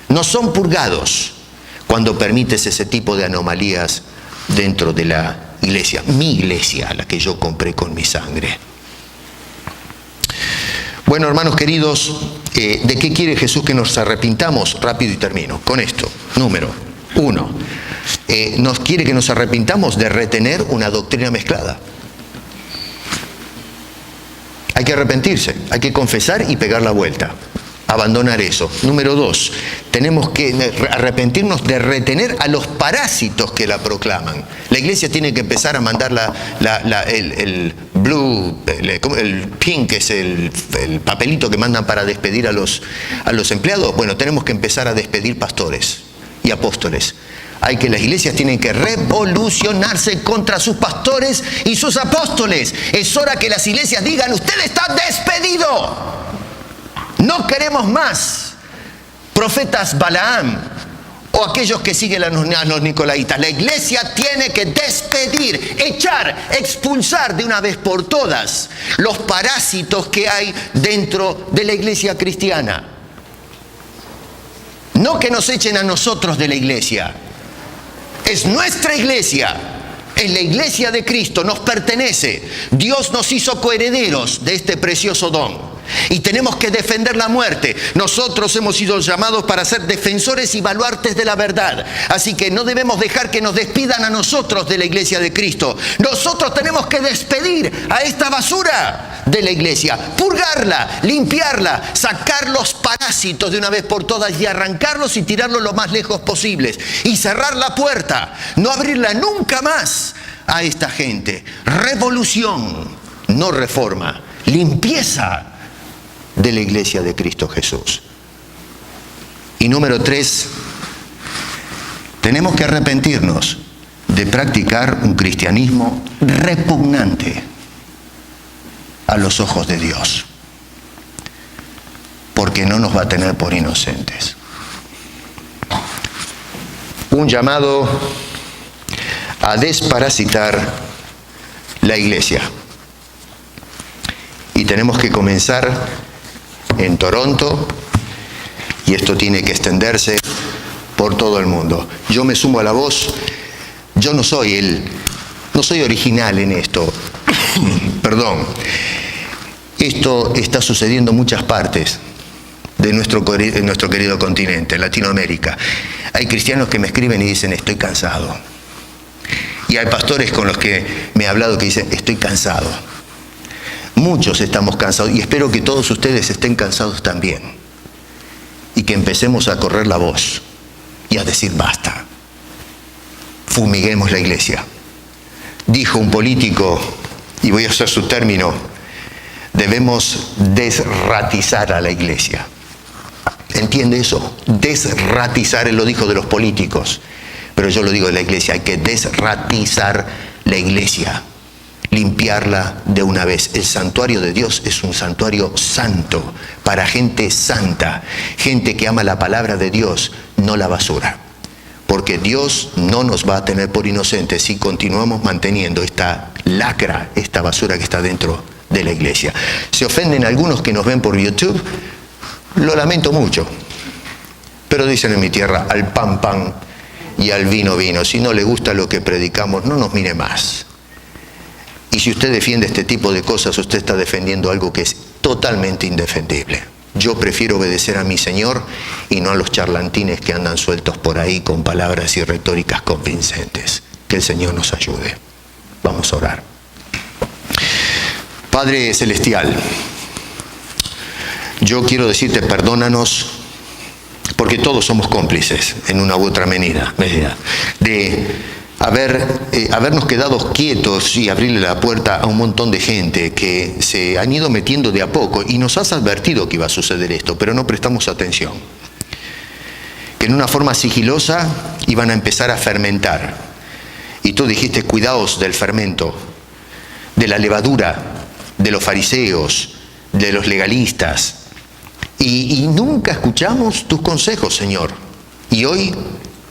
no son purgados cuando permites ese tipo de anomalías dentro de la iglesia, mi iglesia, la que yo compré con mi sangre. Bueno, hermanos queridos, ¿de qué quiere Jesús que nos arrepintamos? Rápido y termino con esto. Número 1. Nos quiere que nos arrepintamos de retener una doctrina mezclada. Hay que arrepentirse, hay que confesar y pegar la vuelta. Abandonar eso. Número 2, tenemos que arrepentirnos de retener a los parásitos que la proclaman. La iglesia tiene que empezar a mandar el blue, el pink, que es el papelito que mandan para despedir a los empleados. Bueno, tenemos que empezar a despedir pastores y apóstoles. Las iglesias tienen que revolucionarse contra sus pastores y sus apóstoles. Es hora que las iglesias digan, usted está despedido. No queremos más profetas Balaam o aquellos que siguen a los nicolaitas. La iglesia tiene que despedir, echar, expulsar de una vez por todas los parásitos que hay dentro de la iglesia cristiana. No que nos echen a nosotros de la iglesia. Es nuestra iglesia. Es la iglesia de Cristo, nos pertenece. Dios nos hizo coherederos de este precioso don. Y tenemos que defender la muerte. Nosotros hemos sido llamados para ser defensores y baluartes de la verdad. Así que no debemos dejar que nos despidan a nosotros de la iglesia de Cristo. Nosotros tenemos que despedir a esta basura de la iglesia, purgarla, limpiarla, sacar los parásitos de una vez por todas y arrancarlos y tirarlos lo más lejos posibles. Y cerrar la puerta, no abrirla nunca más a esta gente. Revolución, no reforma. Limpieza de la iglesia de Cristo Jesús. Y número 3, tenemos que arrepentirnos de practicar un cristianismo repugnante a los ojos de Dios, porque no nos va a tener por inocentes. Un llamado a desparasitar la iglesia. Y tenemos que comenzar en Toronto, y esto tiene que extenderse por todo el mundo. Yo me sumo a la voz. Yo no soy original en esto. Perdón. Esto está sucediendo en muchas partes de nuestro querido continente, Latinoamérica. Hay cristianos que me escriben y dicen, estoy cansado. Y hay pastores con los que me he hablado que dicen, estoy cansado. Muchos estamos cansados y espero que todos ustedes estén cansados también. Y que empecemos a correr la voz y a decir basta. Fumiguemos la iglesia. Dijo un político, y voy a usar su término, debemos desratizar a la iglesia. ¿Entiende eso? Desratizar, él lo dijo de los políticos, pero yo lo digo de la iglesia, hay que desratizar la iglesia, limpiarla de una vez. El santuario de Dios es un santuario santo, para gente santa, gente que ama la palabra de Dios, no la basura. Porque Dios no nos va a tener por inocentes si continuamos manteniendo esta lacra, esta basura que está dentro de la iglesia. Se ofenden algunos que nos ven por YouTube, lo lamento mucho, pero dicen en mi tierra, al pan pan y al vino vino. Si no le gusta lo que predicamos, no nos mire más. Y si usted defiende este tipo de cosas, usted está defendiendo algo que es totalmente indefendible. Yo prefiero obedecer a mi Señor y no a los charlantines que andan sueltos por ahí con palabras y retóricas convincentes. Que el Señor nos ayude. Vamos a orar. Padre Celestial, yo quiero decirte, perdónanos, porque todos somos cómplices en una u otra medida de habernos quedado quietos y abrirle la puerta a un montón de gente que se han ido metiendo de a poco, y nos has advertido que iba a suceder esto, pero no prestamos atención. Que en una forma sigilosa iban a empezar a fermentar. Y tú dijiste, cuidaos del fermento, de la levadura, de los fariseos, de los legalistas. Y nunca escuchamos tus consejos, Señor. Y hoy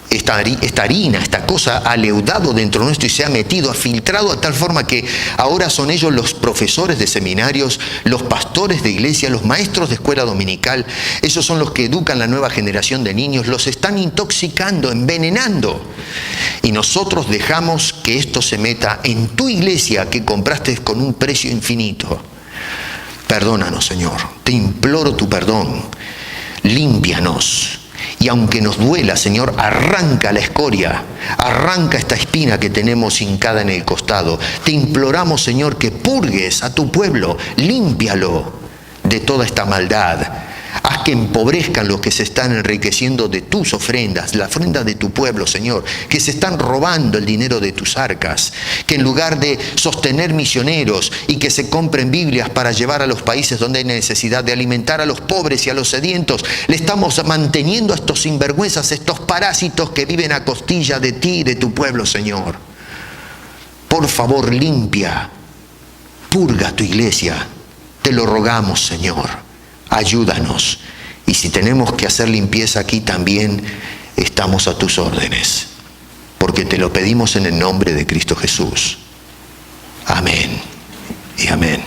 esta harina, esta cosa ha leudado dentro nuestro y se ha metido, ha filtrado a tal forma que ahora son ellos los profesores de seminarios, los pastores de iglesia, los maestros de escuela dominical. Esos son los que educan la nueva generación de niños, los están intoxicando, envenenando. Y nosotros dejamos que esto se meta en tu iglesia que compraste con un precio infinito. Perdónanos, Señor, te imploro tu perdón, límpianos. Y aunque nos duela, Señor, arranca la escoria, arranca esta espina que tenemos hincada en el costado. Te imploramos, Señor, que purgues a tu pueblo, límpialo de toda esta maldad. Haz que empobrezcan los que se están enriqueciendo de tus ofrendas, la ofrenda de tu pueblo, Señor, que se están robando el dinero de tus arcas, que en lugar de sostener misioneros y que se compren Biblias para llevar a los países donde hay necesidad de alimentar a los pobres y a los sedientos, le estamos manteniendo a estos sinvergüenzas, estos parásitos que viven a costilla de ti y de tu pueblo, Señor. Por favor, limpia, purga tu iglesia, te lo rogamos, Señor. Ayúdanos. Y si tenemos que hacer limpieza aquí también, estamos a tus órdenes. Porque te lo pedimos en el nombre de Cristo Jesús. Amén y amén.